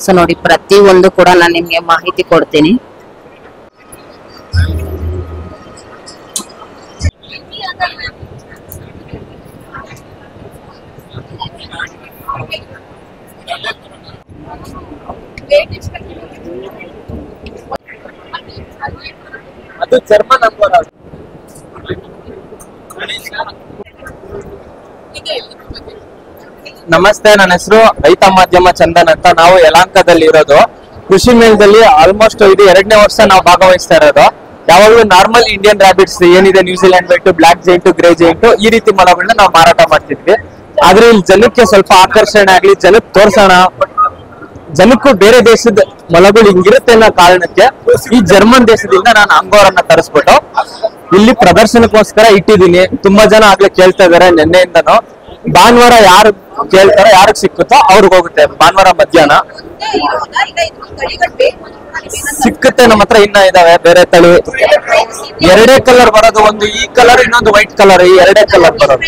ಸೊ ನೋಡಿ, ಪ್ರತಿ ಒಂದು ಕೂಡ ನಾನು ನಿಮ್ಗೆ ಮಾಹಿತಿ ಕೊಡ್ತೀನಿ. ಅದು ಚರ್ಮ ನಂಬರ್. ನಮಸ್ತೆ, ನನ್ನ ಹೆಸರು ರೈತ ಮಾಧ್ಯಮ ಚಂದನ್ ಅಂತ. ನಾವು ಯಲಹಂಕದಲ್ಲಿ ಇರೋದು. ಕೃಷಿ ಮೇಳದಲ್ಲಿ ಆಲ್ಮೋಸ್ಟ್ ಇದು 2ನೇ ವರ್ಷ ನಾವು ಭಾಗವಹಿಸ್ತಾ ಇರೋದು. ಯಾವಾಗಲೂ ನಾರ್ಮಲ್ ಇಂಡಿಯನ್ ರ್ಯಾಬಿಟ್ಸ್ ಏನಿದೆ, New Zealand white, black giant, grey giant, ಈ ರೀತಿ ಮೊಲಗಳನ್ನ ನಾವು ಮಾರಾಟ ಮಾಡ್ತಿದ್ವಿ. ಆದ್ರೆ ಇಲ್ಲಿ ಜನಕ್ಕೆ ಸ್ವಲ್ಪ ಆಕರ್ಷಣೆ ಆಗ್ಲಿ, ಜನಕ್ಕೆ ತೋರ್ಸೋಣ, ಜನಕ್ಕೂ ಬೇರೆ ದೇಶದ ಮೊಲಗಳು ಹಿಂಗಿರುತ್ತೆ ಅನ್ನೋ ಕಾರಣಕ್ಕೆ ಈ ಜರ್ಮನ್ ದೇಶದಿಂದ ನಾನು ಅಂಗೋರನ್ನ ತರಿಸ್ಬಿಟ್ಟು ಇಲ್ಲಿ ಪ್ರದರ್ಶನಕ್ಕೋಸ್ಕರ ಇಟ್ಟಿದ್ದೀನಿ. ತುಂಬಾ ಜನ ಆಗ್ಲೇ ಕೇಳ್ತಾ ಇದಾರೆ ನಿನ್ನೆಯಿಂದನು. ಭಾನುವಾರ ಯಾರು ಕೇಳ್ತಾರೋ, ಯಾರಿಗೆ ಸಿಕ್ಕುತ್ತೋ ಅವ್ರಿಗೆ ಹೋಗುತ್ತೆ. ಭಾನುವಾರ ಮಧ್ಯಾಹ್ನ ಸಿಕ್ಕುತ್ತೆ. ನಮ್ಮ ಹತ್ರ ಇನ್ನ ಇದಾವೆ ಬೇರೆ ತಳಿ. 2 ಕಲರ್ ಬರೋದು, ಒಂದು ಈ ಕಲರ್, ಇನ್ನೊಂದು ವೈಟ್ ಕಲರ್. ಈ 2 ಕಲರ್ ಬರೋದು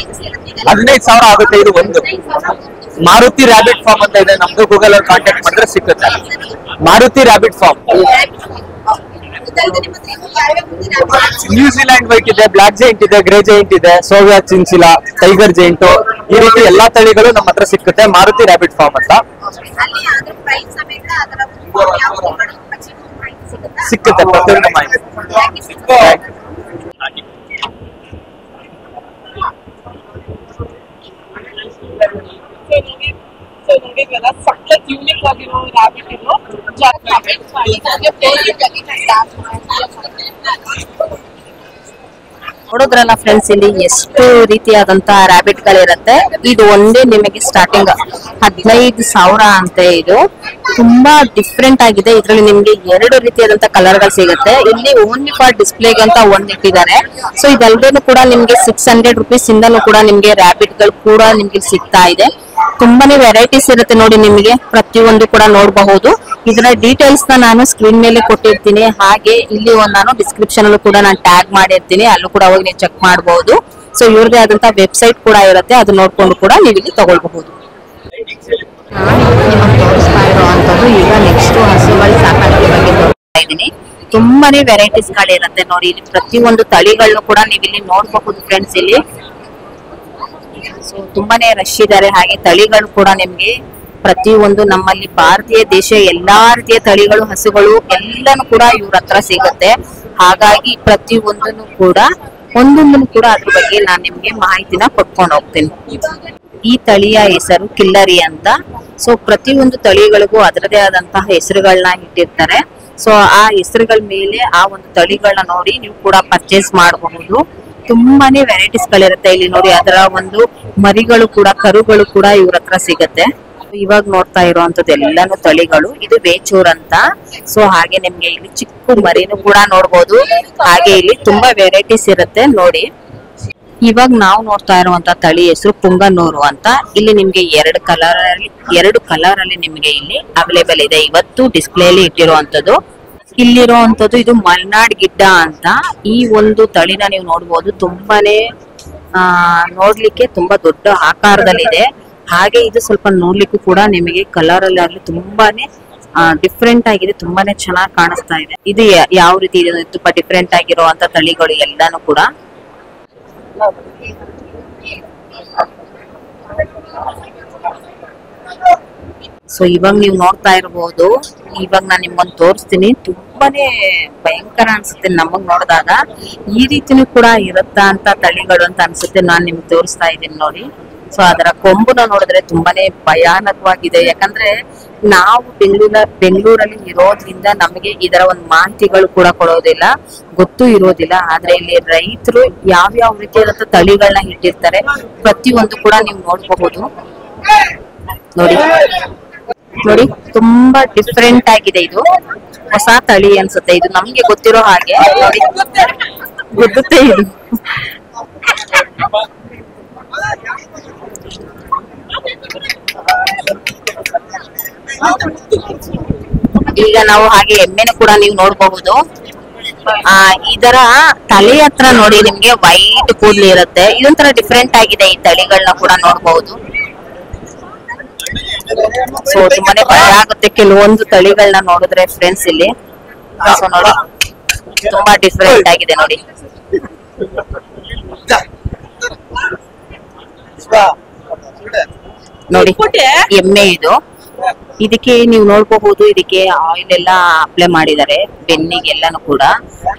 15,000 ಆಗುತ್ತೆ. ಇದು ಒಂದು ಮಾರುತಿ ರ್ಯಾಬಿಟ್ ಫಾರ್ಮ್ ಅಂತ ಇದೆ, ನಮ್ದು ಗೂಗಲ್ ಅಲ್ಲಿ ಕಾಂಟ್ಯಾಕ್ಟ್ ಮಾಡಿದ್ರೆ ಸಿಕ್ಕುತ್ತೆ. Maruti rabbit farm. New Zealand white ಇದೆ, ಬ್ಲಾಕ್ ಜೈಂಟ್ ಇದೆ, ಗ್ರೇ ಜೈಂಟ್ ಇದೆ, ಸೋವಿಯಾ ಚಿನ್ಚಿಲಾ, ಟೈಗರ್ ಜೈಂಟ್, ಈ ರೀತಿ ಎಲ್ಲಾ ತಳಿಗಳು ನಮ್ಮ ಹತ್ರ ಸಿಕ್ಕುತ್ತೆ. ಮಾರುತಿ ರ್ಯಾಬಿಟ್ ಫಾರ್ಮ್ ಅಂತ ಸಿಕ್ಕುತ್ತೆ. ಪ್ರತಿಯೊಂದು ಮಾಹಿತಿ ಸಖತ್ ಯೂನಿಕ್ ಆಗಿರೋ ರ್ಯಾಬಿಟ್ ಇದು. ನೋಡಿದ್ರಲ್ಲ ಫ್ರೆಂಡ್ಸ್, ಇಲ್ಲಿ ಎಷ್ಟು ರೀತಿಯಾದಂತಹ ರ್ಯಾಬಿಟ್ ಗಳಿರುತ್ತೆ. ಇದು ಒಂದೇ ನಿಮಗೆ ಸ್ಟಾರ್ಟಿಂಗ್ 15,000 ಅಂತೆ. ಇದು ತುಂಬಾ ಡಿಫ್ರೆಂಟ್ ಆಗಿದೆ. ಇದ್ರಲ್ಲಿ ನಿಮ್ಗೆ 2 ರೀತಿಯಾದಂತಹ ಕಲರ್ ಗಳು ಸಿಗುತ್ತೆ. ಇಲ್ಲಿ ಓನ್ಲಿ ಫಾರ್ ಡಿಸ್ಪ್ಲೇಗೆ ಅಂತ ಒಂದ್ ಇಟ್ಟಿದ್ದಾರೆ. ಸೊ ಇದೆಲ್ಲದೂ ಕೂಡ ನಿಮ್ಗೆ 600 ರುಪೀಸ್ ಇಂದನೂ ಕೂಡ ನಿಮ್ಗೆ ರ್ಯಾಬಿಟ್ ಗಳು ಕೂಡ ನಿಮ್ಗೆ ಸಿಗ್ತಾ ಇದೆ. ತುಂಬಾನೇ ವೆರೈಟೀಸ್ ಇರುತ್ತೆ ನೋಡಿ. ನಿಮಗೆ ಪ್ರತಿಯೊಂದು ಕೂಡ ನೋಡಬಹುದು. ಇದರ ಡೀಟೇಲ್ಸ್ ನಾನು ಸ್ಕ್ರೀನ್ ಮೇಲೆ ಕೊಟ್ಟಿರ್ತೀನಿ. ಹಾಗೆ ಇಲ್ಲಿ ನಾನು ಡಿಸ್ಕ್ರಿಪ್ಷನ್ ಅಲ್ಲೂ ಕೂಡ ನಾನು ಟ್ಯಾಗ್ ಮಾಡಿರ್ತೀನಿ. ಅಲ್ಲೂ ಕೂಡ ಹೋಗಿ ನೀವು ಚೆಕ್ ಮಾಡಬಹುದು. ಸೊ ಇವ್ರದೇ ಆದಂತಹ ವೆಬ್ಸೈಟ್ ಕೂಡ ಇರುತ್ತೆ, ಅದು ನೋಡ್ಕೊಂಡು ಕೂಡ ನೀವು ಇಲ್ಲಿ ತಗೊಳ್ಬಹುದು. ನಿಮಗೆ ತೋರಿಸ್ತಾ ಇರುವಂತದ್ದು ಈಗ ನೆಕ್ಸ್ಟ್ ಹಸುಗಳ ಸಾಕಾಣಿಕೆ ಬಗ್ಗೆ ತೋರಿಸ್ತಾ ಇದ್ದೀನಿ. ತುಂಬಾನೇ ವೆರೈಟೀಸ್ ಗಳಿರುತ್ತೆ ನೋಡಿ. ಇಲ್ಲಿ ಪ್ರತಿಯೊಂದು ತಳಿಗಳನ್ನು ಕೂಡ ನೀವು ಇಲ್ಲಿ ನೋಡಬಹುದು ಫ್ರೆಂಡ್ಸ್. ಇಲ್ಲಿ ಸೊ ತುಂಬಾನೇ ರಶ್ ಇದ್ದಾರೆ. ಹಾಗೆ ತಳಿಗಳು ಕೂಡ ನಿಮ್ಗೆ ಪ್ರತಿಯೊಂದು ನಮ್ಮಲ್ಲಿ ಭಾರತೀಯ ದೇಶ ಎಲ್ಲಾ ರೀತಿಯ ತಳಿಗಳು, ಹಸುಗಳು ಎಲ್ಲಾನು ಕೂಡ ಇವ್ರ ಹತ್ರ ಸಿಗುತ್ತೆ. ಹಾಗಾಗಿ ಪ್ರತಿಯೊಂದನ್ನು ಕೂಡ ಒಂದೊಂದನ್ನು ಕೂಡ ಅದ್ರ ಬಗ್ಗೆ ನಾನು ನಿಮ್ಗೆ ಮಾಹಿತಿನ ಕೊಟ್ಕೊಂಡು ಹೋಗ್ತೀನಿ. ಈ ತಳಿಯ ಹೆಸರು ಕಿಲ್ಲರಿ ಅಂತ. ಸೊ ಪ್ರತಿಯೊಂದು ತಳಿಗಳಿಗೂ ಅದರದೇ ಆದಂತಹ ಹೆಸರುಗಳನ್ನ ಇಟ್ಟಿರ್ತಾರೆ. ಸೊ ಆ ಹೆಸರುಗಳ ಮೇಲೆ ಆ ಒಂದು ತಳಿಗಳನ್ನ ನೋಡಿ ನೀವು ಕೂಡ ಪರ್ಚೇಸ್ ಮಾಡಬಹುದು. ತುಂಬಾನೇ ವೆರೈಟೀಸ್ ಗಳಿರುತ್ತೆ ಇಲ್ಲಿ ನೋಡಿ. ಅದರ ಒಂದು ಮರಿಗಳು ಕೂಡ, ಕರುಗಳು ಕೂಡ ಇವ್ರ ಹತ್ರ ಸಿಗತ್ತೆ. ಇವಾಗ ನೋಡ್ತಾ ಇರುವಂತದ್ದು ಎಲ್ಲಾನು ತಳಿಗಳು. ಇದು ವೇಚೂರ್ ಅಂತ. ಸೊ ಹಾಗೆ ನಿಮ್ಗೆ ಇಲ್ಲಿ ಚಿಕ್ಕ ಮರಿನೂ ಕೂಡ ನೋಡ್ಬೋದು. ಹಾಗೆ ಇಲ್ಲಿ ತುಂಬಾ ವೆರೈಟೀಸ್ ಇರುತ್ತೆ ನೋಡಿ. ಇವಾಗ ನಾವು ನೋಡ್ತಾ ಇರುವಂತ ತಳಿ ಹೆಸರು ಪುಂಗನೂರು ಅಂತ. ಇಲ್ಲಿ ನಿಮ್ಗೆ 2 ಕಲರ್ ಅಲ್ಲಿ ನಿಮ್ಗೆ ಇಲ್ಲಿ ಅವೈಲೇಬಲ್ ಇದೆ. ಇವತ್ತು ಡಿಸ್ಪ್ಲೇ ಅಲ್ಲಿ ಇಟ್ಟಿರುವಂತದ್ದು. ಇಲ್ಲಿರುವಂತದ್ದು ಇದು ಮಲ್ನಾಡ್ ಗಿಡ್ಡ ಅಂತ. ಈ ಒಂದು ತಳಿನ ನೀವು ನೋಡ್ಬೋದು. ತುಂಬಾನೇ ನೋಡ್ಲಿಕ್ಕೆ ತುಂಬಾ ದೊಡ್ಡ ಆಕಾರದಲ್ಲಿದೆ. ಹಾಗೆ ಇದು ಸ್ವಲ್ಪ ನೋಡ್ಲಿಕ್ಕೂ ಕೂಡ ನಿಮಗೆ ಕಲರ್ ಅಲ್ಲಿ ಆಗ್ಲಿ ತುಂಬಾನೇ ಡಿಫ್ರೆಂಟ್ ಆಗಿದೆ. ತುಂಬಾನೇ ಚೆನ್ನಾಗಿ ಕಾಣಿಸ್ತಾ ಇದೆ. ಇದು ಯಾವ ರೀತಿ ಇದೆ, ತುಂಬಾ ಡಿಫ್ರೆಂಟ್ ಆಗಿರುವಂತ ತಳಿಗಳು ಎಲ್ಲಾನು ಕೂಡ. ಸೊ ಇವಾಗ ನೀವು ನೋಡ್ತಾ ಇರಬಹುದು. ಇವಾಗ ನಾನು ನಿಮ್ಗೊಂದು ತೋರಿಸ್ತೀನಿ. ತುಂಬಾನೇ ಭಯಂಕರ ಅನ್ಸುತ್ತೆ ನಮಗ್ ನೋಡಿದಾಗ. ಈ ರೀತಿನೂ ಕೂಡ ಇರುತ್ತಾ ಅಂತ ತಳಿಗಳು ಅಂತ ಅನ್ಸುತ್ತೆ. ನಾನ್ ನಿಮ್ಗೆ ತೋರಿಸ್ತಾ ಇದ್ದೀನಿ ನೋಡಿ. ಸೊ ಅದರ ಕೊಂಬುನ ನೋಡಿದ್ರೆ ತುಂಬಾನೇ ಭಯಾನಕವಾಗಿದೆ. ಯಾಕಂದ್ರೆ ನಾವು ಬೆಂಗಳೂರಲ್ಲಿ ಇರೋದ್ರಿಂದ ನಮಗೆ ಇದರ ಒಂದು ಮಾಹಿತಿಗಳು ಕೂಡ ಕೊಡೋದಿಲ್ಲ, ಗೊತ್ತೂ ಇರೋದಿಲ್ಲ. ಆದ್ರೆ ಇಲ್ಲಿ ರೈತರು ಯಾವ್ಯಾವ ರೀತಿಯಾದಂತ ತಳಿಗಳನ್ನ ಇಟ್ಟಿರ್ತಾರೆ ಪ್ರತಿಯೊಂದು ಕೂಡ ನೀವು ನೋಡಬಹುದು ನೋಡಿ. ನೋಡಿ ತುಂಬಾ ಡಿಫ್ರೆಂಟ್ ಆಗಿದೆ. ಇದು ಹೊಸ ತಳಿ ಅನ್ಸುತ್ತೆ. ಇದು ನಮ್ಗೆ ಗೊತ್ತಿರೋ ಹಾಗೆ ನೋಡಿ, ಗೊತ್ತುತ್ತೆ ಇದು. ಈಗ ನಾವು ಹಾಗೆ ಎಮ್ಮೆನ ಕೂಡ ನೀವು ನೋಡಬಹುದು. ಇದರ ತಲೆ ಹತ್ರ ನೋಡಿ ನಿಮ್ಗೆ ವೈಟ್ ಕೂದಲು ಇರುತ್ತೆ. ಇದೊಂಥರ ಡಿಫ್ರೆಂಟ್ ಆಗಿದೆ. ಈ ತಳಿಗಳನ್ನ ಕೂಡ ನೋಡಬಹುದು. ಸೊ ತುಂಬಾನೇ ಭಯ ಆಗುತ್ತೆ ಕೆಲವೊಂದು ತಳಿಗಳನ್ನ ನೋಡಿದ್ರೆ ಫ್ರೆಂಡ್ಸ್ ಇಲ್ಲಿ. ಸೊ ನೋಡಿ ತುಂಬಾ ಡಿಫ್ರೆಂಟ್ ಆಗಿದೆ ನೋಡಿ. ನೋಡಿ ಎಮ್ಮೆ ಇದು. ಇದಕ್ಕೆ ನೀವು ನೋಡಬಹುದು, ಇದಕ್ಕೆ ಆಯಿಲ್ ಎಲ್ಲ ಅಪ್ಲೈ ಮಾಡಿದ್ದಾರೆ ಬೆನ್ನಿಗೆಲ್ಲಾನು ಕೂಡ.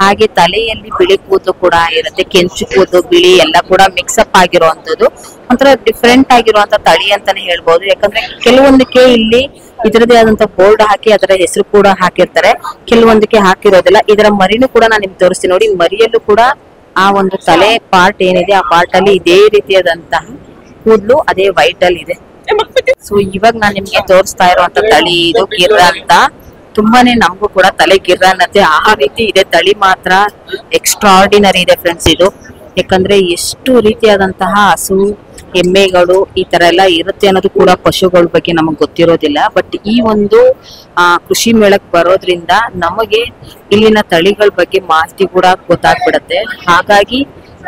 ಹಾಗೆ ತಲೆಯಲ್ಲಿ ಬಿಳಿ ಕೂದಲು ಕೂಡ ಇರುತ್ತೆ, ಕೆಂಚು ಕೂದಲು ಬಿಳಿ ಎಲ್ಲ ಕೂಡ ಮಿಕ್ಸಪ್ ಆಗಿರುವಂತದ್ದು. ಒಂಥರ ಡಿಫ್ರೆಂಟ್ ಆಗಿರುವಂತ ತಳಿ ಅಂತಾನೆ ಹೇಳ್ಬೋದು. ಯಾಕಂದ್ರೆ ಕೆಲವೊಂದಕ್ಕೆ ಇಲ್ಲಿ ಇದರದೇ ಆದಂತ ಬೋರ್ಡ್ ಹಾಕಿ ಅದರ ಹೆಸರು ಕೂಡ ಹಾಕಿರ್ತಾರೆ, ಕೆಲವೊಂದಕ್ಕೆ ಹಾಕಿರೋದಿಲ್ಲ. ಇದರ ಮರಿನೂ ಕೂಡ ನಾನು ನಿಮ್ಗೆ ತೋರಿಸ್ತೀನಿ ನೋಡಿ. ಮರಿಯಲ್ಲೂ ಕೂಡ ಆ ಒಂದು ತಲೆ ಪಾರ್ಟ್ ಏನಿದೆ ಆ ಪಾರ್ಟ್ ಅಲ್ಲಿ ಇದೇ ರೀತಿಯಾದಂತಹ ಕೂದಲು ಅದೇ ವೈಟ್ ಅಲ್ಲಿ ಇದೆ. ಸೊ ಇವಾಗ ನಾನು ನಿಮ್ಗೆ ತೋರಿಸ್ತಾ ಇರುವಂತ ತಳಿ ಇದು ಗಿರ್ ಅಂತ. ತುಂಬಾನೇ ನಮಗೂ ಕೂಡ ತಲೆ ಗಿರ್ ಅನ್ನತ್ತೆ ಆ ರೀತಿ ಇದೆ. ತಳಿ ಮಾತ್ರ ಎಕ್ಸ್ಟ್ರಾರ್ಡಿನರಿ ಇದೆ ಫ್ರೆಂಡ್ಸ್ ಇದು. ಯಾಕಂದ್ರೆ ಎಷ್ಟು ರೀತಿಯಾದಂತಹ ಹಸು ಎಮ್ಮೆಗಳು ಈ ತರ ಎಲ್ಲ ಇರುತ್ತೆ ಅನ್ನೋದು ಕೂಡ ಪಶುಗಳ ಬಗ್ಗೆ ನಮಗ್ ಗೊತ್ತಿರೋದಿಲ್ಲ. ಬಟ್ ಈ ಒಂದು ಕೃಷಿ ಮೇಳಕ್ ಬರೋದ್ರಿಂದ ನಮಗೆ ಇಲ್ಲಿನ ತಳಿಗಳ ಬಗ್ಗೆ ಮಾಹಿತಿ ಕೂಡ ಗೊತ್ತಾಗ್ಬಿಡತ್ತೆ. ಹಾಗಾಗಿ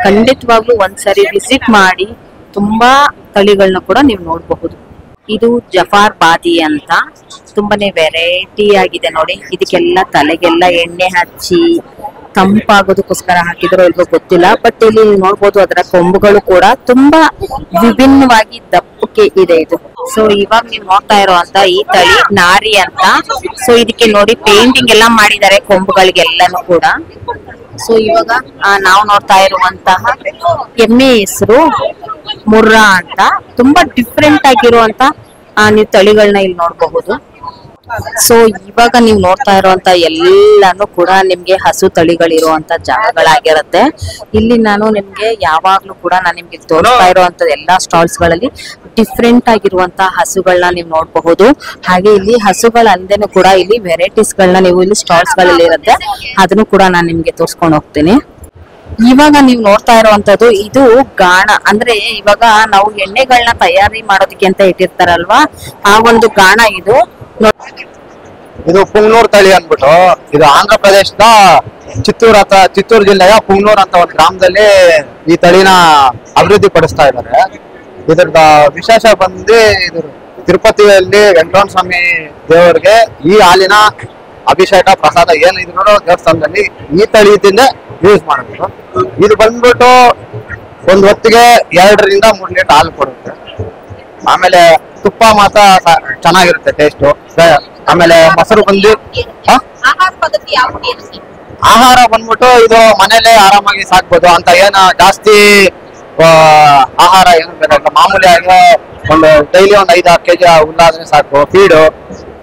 ಖಂಡಿತವಾಗ್ಲೂ ಒಂದ್ಸರಿ ವಿಸಿಟ್ ಮಾಡಿ ತುಂಬಾ ತಳಿಗಳನ್ನ ಕೂಡ ನೀವು ನೋಡಬಹುದು. ಇದು ಜಫಾರ್ ಬಾದಿ ಅಂತ, ತುಂಬಾನೇ ವೆರೈಟಿ ಆಗಿದೆ ನೋಡಿ. ಇದಕ್ಕೆಲ್ಲ ತಲೆಗೆಲ್ಲ ಎಣ್ಣೆ ಹಚ್ಚಿ ತಂಪಾಗೋದಕ್ಕೋಸ್ಕರ ಹಾಕಿದ್ರು ಇಲ್ವೋ ಗೊತ್ತಿಲ್ಲ. ಬಟ್ ಇಲ್ಲಿ ನೋಡ್ಬೋದು ಅದರ ಕೊಂಬುಗಳು ಕೂಡ ತುಂಬಾ ವಿಭಿನ್ನವಾಗಿ ದಪ್ಪಕ್ಕೆ ಇದೆ ಇದು. ಸೊ ಇವಾಗ ನೀವು ನೋಡ್ತಾ ಇರುವಂತ ಈ ತಳಿ ನಾರಿ ಅಂತ. ಸೊ ಇದಕ್ಕೆ ನೋಡಿ ಪೇಂಟಿಂಗ್ ಎಲ್ಲ ಮಾಡಿದ್ದಾರೆ ಕೊಂಬುಗಳಿಗೆಲ್ಲಾನು ಕೂಡ. ಸೊ ಇವಾಗ ನಾವು ನೋಡ್ತಾ ಇರುವಂತಹ ಎಮ್ಮೆ ಹೆಸರು ಮುರ್ರಾ ಅಂತ. ತುಂಬಾ ಡಿಫ್ರೆಂಟ್ ಆಗಿರುವಂತ ನೀವು ತಳಿಗಳನ್ನ ಇಲ್ಲಿ ನೋಡಬಹುದು. ಸೊ ಇವಾಗ ನೀವು ನೋಡ್ತಾ ಇರುವಂತ ಎಲ್ಲಾನು ಕೂಡ ನಿಮ್ಗೆ ಹಸು ತಳಿಗಳಿರುವಂತ ಜಾಗಗಳಾಗಿರುತ್ತೆ. ಇಲ್ಲಿ ನಾನು ನಿಮ್ಗೆ ಯಾವಾಗ್ಲೂ ಕೂಡ ನಾನು ನಿಮ್ಗೆ ತೋರಿಸ್ತಾ ಇರುವಂತ ಎಲ್ಲಾ ಸ್ಟಾಲ್ಸ್ ಗಳಲ್ಲಿ ಡಿಫ್ರೆಂಟ್ ಆಗಿರುವಂತ ಹಸುಗಳನ್ನ ನೀವು ನೋಡಬಹುದು. ಹಾಗೆ ಇಲ್ಲಿ ಹಸುಗಳಲ್ಲದೇನು ಕೂಡ ಇಲ್ಲಿ ವೆರೈಟೀಸ್ ಗಳನ್ನ ನೀವು ಇಲ್ಲಿ ಸ್ಟಾಲ್ಸ್ ಗಳಲ್ಲಿ ಇರುತ್ತೆ, ಅದನ್ನು ಕೂಡ ನಾನು ನಿಮ್ಗೆ ತೋರ್ಸ್ಕೊಂಡು ಹೋಗ್ತೀನಿ. ಇವಾಗ ನೀವು ನೋಡ್ತಾ ಇರುವಂತದ್ದು ಇದು ಗಾಣ. ಅಂದ್ರೆ ಇವಾಗ ನಾವು ಎಣ್ಣೆಗಳನ್ನ ತಯಾರಿ ಮಾಡೋದಕ್ಕೆ ಅಂತ ಇಟ್ಟಿರ್ತಾರಲ್ವಾ, ಆ ಒಂದು ಗಾಣ ಇದು. ಇದು ಪುಂಗ್ನೂರ್ ತಳಿ ಅನ್ಬಿಟ್ಟು, ಇದು ಆಂಧ್ರ ಪ್ರದೇಶದ ಚಿತ್ತೂರು ಜಿಲ್ಲೆಯ ಪುಂಗ್ನೂರ್ ಅಂತ ಒಂದು ಗ್ರಾಮದಲ್ಲಿ ಈ ತಳಿನ ಅಭಿವೃದ್ಧಿ ಪಡಿಸ್ತಾ ಇದ್ದಾರೆ. ಇದ್ರದ ವಿಶೇಷ ಬಂದು ಇದು ತಿರುಪತಿಯಲ್ಲಿ ವೆಂಕಟರಮಣ ಸ್ವಾಮಿ ದೇವರಿಗೆ ಈ ಹಾಲಿನ ಅಭಿಷೇಕ ಪ್ರಸಾದ ಏನಿದ್ರು ದೇವಸ್ಥಾನದಲ್ಲಿ ಈ ತಳಿಯಿಂದ ಯೂಸ್ ಮಾಡಬೇಕು. ಇದು ಬಂದ್ಬಿಟ್ಟು ಒಂದ್ ಹೊತ್ತಿಗೆ 2 ರಿಂದ 3 ಲೀಟರ್ ಹಾಲು ಕೊಡುತ್ತೆ. ಆಮೇಲೆ ತುಪ್ಪ ಮಾತ್ರ ಚೆನ್ನಾಗಿರುತ್ತೆ ಟೇಸ್ಟ್. ಆಮೇಲೆ ಮೊಸರು ಬಂದು ಆಹಾರ ಬಂದ್ಬಿಟ್ಟು ಇದು ಮನೇಲೆ ಆರಾಮಾಗಿ ಸಾಕ್ಬೋದು ಅಂತ ಏನು ಜಾಸ್ತಿ ಆಹಾರ ಏನು ಬೇಕಾಗಿಲ್ಲ. ಮಾಮೂಲಿ ಆಗಿ ಒಂದು ಡೈಲಿ ಒಂದು 5-6 kg ಹುಲ್ಲಾದ್ರೆ ಸಾಕು. ಫೀಡು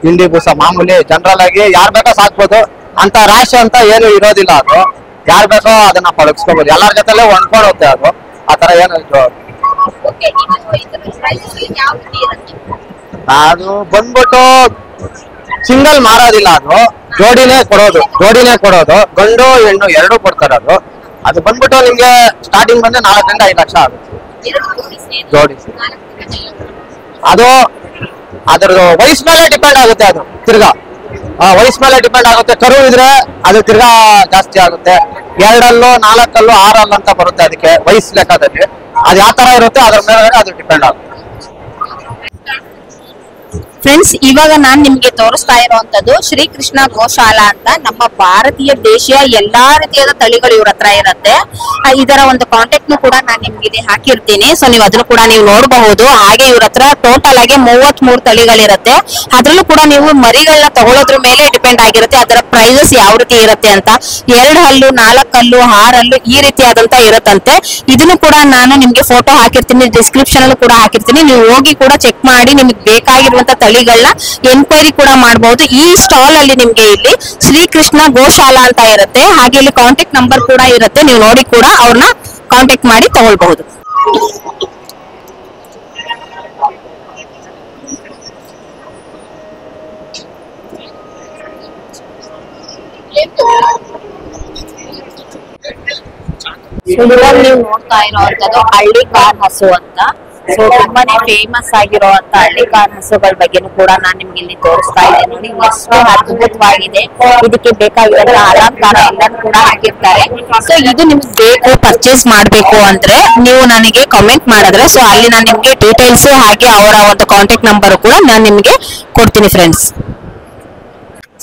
ಹಿಂಡಿ ಬೂಸ ಮಾಮೂಲಿ ಜನರಲ್ ಆಗಿ ಯಾರ್ ಬೇಕೋ ಸಾಕ್ಬೋದು. ಅಂತ ರಾಶಿ ಅಂತ ಏನು ಇರೋದಿಲ್ಲ. ಅದು ಯಾರ್ ಬೇಕೋ ಅದನ್ನ ಪಳಗಿಸ್ಕೋಬಹುದು. ಎಲ್ಲಾರ ಜೊತೆಲೆ ಹೊಂದ್ಕೊಂಡು ಹೋಗುತ್ತೆ ಅದು. ಆತರ ಏನು ಅದು ಬಂದ್ಬಿಟ್ಟು ಸಿಂಗಲ್ ಮಾರೋದಿಲ್ಲ, ಅದು ಜೋಡಿನೇ ಕೊಡೋದು. ಗಂಡು ಹೆಣ್ಣು 2 ಕೊಡ್ತಾರೆ. ಅದು ಬಂದ್ಬಿಟ್ಟು ನಿಮ್ಗೆ ಸ್ಟಾರ್ಟಿಂಗ್ ಬಂದ್ರೆ 4 ರಿಂದ 5 ಲಕ್ಷ ಆಗುತ್ತೆ ಜೋಡಿ. ಅದು ಅದ್ರದ್ದು ವಯಸ್ಸು ಮೇಲೆ ಡಿಪೆಂಡ್ ಆಗುತ್ತೆ. ಅದು ತಿರ್ಗಾ ವಯಸ್ಸು ಮೇಲೆ ಡಿಪೆಂಡ್ ಆಗುತ್ತೆ. ಕರು ಇದ್ರೆ ಅದು ತಿರ್ಗಾ ಜಾಸ್ತಿ ಆಗುತ್ತೆ. 2 ಅಲ್ಲೋ 4 ಅಲ್ಲೋ 6 ಅಲ್ಲೋ ಅಂತ ಬರುತ್ತೆ. ಅದಕ್ಕೆ ವಯಸ್ಸು ಲೆಕ್ಕದಲ್ಲಿ ಅದು ಯಾವ ತರ ಇರುತ್ತೆ ಅದ್ರ ಮೇಲೆ ಅದು ಡಿಪೆಂಡ್ ಆಗುತ್ತೆ. ಫ್ರೆಂಡ್ಸ್, ಇವಾಗ ನಾನ್ ನಿಮ್ಗೆ ತೋರಿಸ್ತಾ ಇರುವಂತದ್ದು ಶ್ರೀಕೃಷ್ಣ ಗೋಶಾಲಾ ಅಂತ. ನಮ್ಮ ಭಾರತೀಯ ದೇಶೀಯ ಎಲ್ಲಾ ರೀತಿಯಾದ ತಳಿಗಳು ಇವ್ರ ಹತ್ರ ಇರುತ್ತೆ. ಇದರ ಒಂದು ಕಾಂಟ್ಯಾಕ್ಟ್ ಕೂಡ ನಾನು ನಿಮ್ಗೆ ಇಲ್ಲಿ ಹಾಕಿರ್ತೀನಿ. ಸೊ ನೀವು ಅದನ್ನು ಕೂಡ ನೀವು ನೋಡಬಹುದು. ಹಾಗೆ ಇವ್ರ ಹತ್ರ ಟೋಟಲ್ ಆಗಿ 33 ತಳಿಗಳಿರುತ್ತೆ. ಅದ್ರಲ್ಲೂ ಕೂಡ ನೀವು ಮರಿಗಳನ್ನ ತಗೊಳ್ಳೋದ್ರ ಮೇಲೆ ಡಿಪೆಂಡ್ ಆಗಿರುತ್ತೆ ಅದರ ಪ್ರೈಸಸ್ ಯಾವ ರೀತಿ ಇರುತ್ತೆ ಅಂತ. 2 ಹಲ್ಲು 4 ಹಲ್ಲು 6 ಹಲ್ಲು ಈ ರೀತಿಯಾದಂತ ಇರುತ್ತಂತೆ. ಇದನ್ನು ಕೂಡ ನಾನು ನಿಮ್ಗೆ ಫೋಟೋ ಹಾಕಿರ್ತೀನಿ, ಡಿಸ್ಕ್ರಿಪ್ಷನ್ ಅಲ್ಲೂ ಕೂಡ ಹಾಕಿರ್ತೀನಿ. ನೀವು ಹೋಗಿ ಕೂಡ ಚೆಕ್ ಮಾಡಿ ನಿಮ್ಗೆ ಬೇಕಾಗಿರುವಂತ ತಳಿಗಳನ್ನ ಎನ್ಕ್ವೈರಿ ಕೂಡ ಮಾಡಬಹುದು. ಈ ಸ್ಟಾಲ್ ಅಲ್ಲಿ ನಿಮ್ಗೆ ಇಲ್ಲಿ ಶ್ರೀಕೃಷ್ಣ ಗೋಶಾಲಾ ಅಂತ ಇರುತ್ತೆ. ಹಾಗೆ ಇಲ್ಲಿ ಕಾಂಟ್ಯಾಕ್ಟ್ ನಂಬರ್ ಕೂಡ ಇರುತ್ತೆ. ನೀವು ನೋಡಿ ಕೂಡ ಅವ್ರನ್ನ ಕಾಂಟ್ಯಾಕ್ಟ್ ಮಾಡಿ ತಗೊಳ್ಬಹುದು. ಇವಾಗ ನೀವು ನೋಡ್ತಾ ಇರುವಂತದ್ದು ಹಳ್ಳಿಕಾರ್ ಹಸು ಅಂತ. ಸೊ ತುಂಬಾನೇ ಫೇಮಸ್ ಆಗಿರುವಂತ ಹಳ್ಳಿಕಾರ್ ಹಸುಗಳ ಬಗ್ಗೆನೂ ಕೂಡ ನಾನು ನಿಮ್ಗೆ ಇಲ್ಲಿ ತೋರಿಸ್ತಾ ಇದ್ದೇನೆ. ನೋಡಿ ಎಷ್ಟು ಅದ್ಭುತವಾಗಿದೆ. ಇದಕ್ಕೆ ಬೇಕಾಗಿರೋ ಅಲಂಕಾರ ಎಲ್ಲಾನು ಕೂಡ ಹಾಕಿರ್ತಾರೆ. ಸೊ ಇದು ನಿಮ್ಗೆ ಬೇಕು ಪರ್ಚೇಸ್ ಮಾಡ್ಬೇಕು ಅಂದ್ರೆ ನೀವು ನನಗೆ ಕಮೆಂಟ್ ಮಾಡಿದ್ರೆ ಸೊ ಅಲ್ಲಿ ನಾನು ನಿಮ್ಗೆ ಡೀಟೇಲ್ಸ್ ಹಾಗೆ ಅವರ ಒಂದು ಕಾಂಟ್ಯಾಕ್ಟ್ ನಂಬರ್ ಕೂಡ ನಾನು ನಿಮ್ಗೆ ಕೊಡ್ತೀನಿ ಫ್ರೆಂಡ್ಸ್.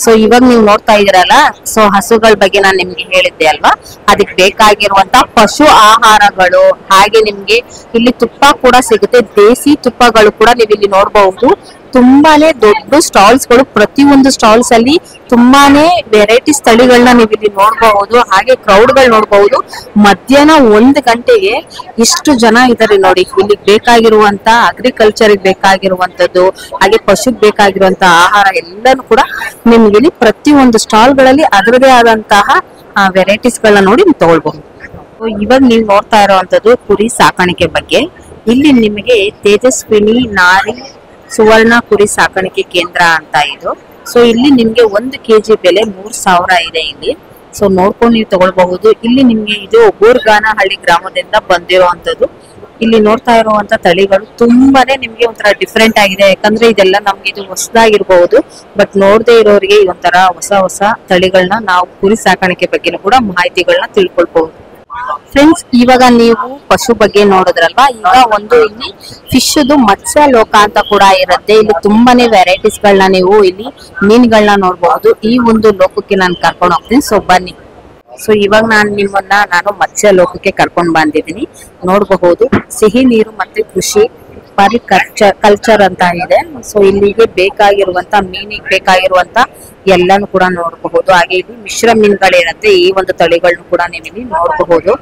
ಸೊ ಇವಾಗ ನೀವು ನೋಡ್ತಾ ಇದೀರಲ್ಲ, ಸೊ ಹಸುಗಳ ಬಗ್ಗೆ ನಾನು ನಿಮ್ಗೆ ಹೇಳಿದ್ದೆ ಅಲ್ವಾ, ಅದಕ್ಕೆ ಬೇಕಾಗಿರುವಂತ ಪಶು ಆಹಾರಗಳು ಹಾಗೆ ನಿಮ್ಗೆ ಇಲ್ಲಿ ತುಪ್ಪ ಕೂಡ ಸಿಗುತ್ತೆ. ದೇಸಿ ತುಪ್ಪಗಳು ಕೂಡ ನೀವು ಇಲ್ಲಿ ನೋಡಬಹುದು. ತುಂಬಾನೇ ದೊಡ್ಡ ಸ್ಟಾಲ್ಸ್ ಗಳು, ಪ್ರತಿಯೊಂದು ಸ್ಟಾಲ್ಸ್ ಅಲ್ಲಿ ತುಂಬಾನೇ ವೆರೈಟೀಸ್ ತಳಿಗಳನ್ನ ನೀವು ಇಲ್ಲಿ ನೋಡಬಹುದು. ಹಾಗೆ ಕ್ರೌಡ್ ಗಳು ನೋಡಬಹುದು. ಮಧ್ಯಾಹ್ನ 1 ಗಂಟೆಗೆ ಇಷ್ಟು ಜನ ಇದ್ದಾರೆ ನೋಡಿ. ಇಲ್ಲಿ ಬೇಕಾಗಿರುವಂತ ಅಗ್ರಿಕಲ್ಚರ್ ಬೇಕಾಗಿರುವಂತದ್ದು, ಹಾಗೆ ಪಶುಗ್ ಬೇಕಾಗಿರುವಂತ ಆಹಾರ ಎಲ್ಲಾನು ಕೂಡ ನಿಮ್ಗೆ ಇಲ್ಲಿ ಪ್ರತಿಯೊಂದು ಸ್ಟಾಲ್ ಗಳಲ್ಲಿ ಅದರದೇ ಆದಂತಹ ವೆರೈಟೀಸ್ ಗಳನ್ನ ನೋಡಿ ನೀವು ತಗೊಳ್ಬಹುದು. ಇವಾಗ ನೀವು ನೋಡ್ತಾ ಇರುವಂತದ್ದು ಕುರಿ ಸಾಕಾಣಿಕೆ ಬಗ್ಗೆ. ಇಲ್ಲಿ ನಿಮಗೆ ತೇಜಸ್ವಿನಿ ನಾರಿ ಸುವರ್ಣ ಕುರಿ ಸಾಕಾಣಿಕೆ ಕೇಂದ್ರ ಅಂತ ಇದು. ಸೊ ಇಲ್ಲಿ ನಿಮ್ಗೆ 1 kg ಬೆಲೆ 3000 ಇದೆ ಇಲ್ಲಿ. ಸೊ ನೋಡ್ಕೊಂಡು ನೀವು ತಗೊಳ್ಬಹುದು. ಇಲ್ಲಿ ನಿಮ್ಗೆ ಇದು ಗೋರ್ಗಾನಹಳ್ಳಿ ಗ್ರಾಮದಿಂದ ಬಂದಿರುವಂತದ್ದು. ಇಲ್ಲಿ ನೋಡ್ತಾ ಇರುವಂತ ತಳಿಗಳು ತುಂಬಾನೇ ನಿಮ್ಗೆ ಒಂಥರ ಡಿಫ್ರೆಂಟ್ ಆಗಿದೆ. ಯಾಕಂದ್ರೆ ಇದೆಲ್ಲ ನಮ್ಗೆ ಇದು ಹೊಸದಾಗಿರ್ಬಹುದು, ಬಟ್ ನೋಡದೆ ಇರೋರಿಗೆ ಒಂಥರ ಹೊಸ ತಳಿಗಳನ್ನ ನಾವು ಕುರಿ ಸಾಕಾಣಿಕೆ ಬಗ್ಗೆ ಕೂಡ ಮಾಹಿತಿಗಳನ್ನ ತಿಳ್ಕೊಳ್ಬಹುದು. ಫ್ರೆಂಡ್ಸ್, ಇವಾಗ ನೀವು ಪಶು ಬಗ್ಗೆ ನೋಡಿದ್ರಲ್ವಾ, ಈಗ ಒಂದು ಇಲ್ಲಿ ಫಿಶ್ದು ಮತ್ಸ್ಯ ಲೋಕ ಅಂತ ಕೂಡ ಇರುತ್ತೆ. ಇಲ್ಲಿ ತುಂಬಾನೇ ವೆರೈಟೀಸ್ ಗಳನ್ನ ನೀವು ಇಲ್ಲಿ ಮೀನುಗಳನ್ನ ನೋಡಬಹುದು. ಈ ಒಂದು ಲೋಕಕ್ಕೆ ನಾನು ಕರ್ಕೊಂಡು ಹೋಗ್ತೀನಿ. ಸೊ ಬನ್ನಿ. ಸೊ ಇವಾಗ ನಾನು ಮತ್ಸ್ಯ ಲೋಕಕ್ಕೆ ಕರ್ಕೊಂಡು ಬಂದಿದ್ದೀನಿ. ನೋಡಬಹುದು ಸಿಹಿ ನೀರು ಮತ್ತೆ ಕೃಷಿ ಕಲ್ಚರ್ ಅಂತ ಇದೆ. ಸೊ ಇಲ್ಲಿಗೆ ಬೇಕಾಗಿರುವಂತ ಮೀನಿಗೆ ಬೇಕಾಗಿರುವಂತ ಎಲ್ಲಾನು ಕೂಡ ನೋಡಬಹುದು. ಹಾಗೆ ಇಲ್ಲಿ ಮಿಶ್ರ ಮೀನುಗಳಿರುತ್ತೆ. ಈ ಒಂದು ತಳಿಗಳನ್ನು ಕೂಡ ನೀವು ಇಲ್ಲಿ ನೋಡಬಹುದು.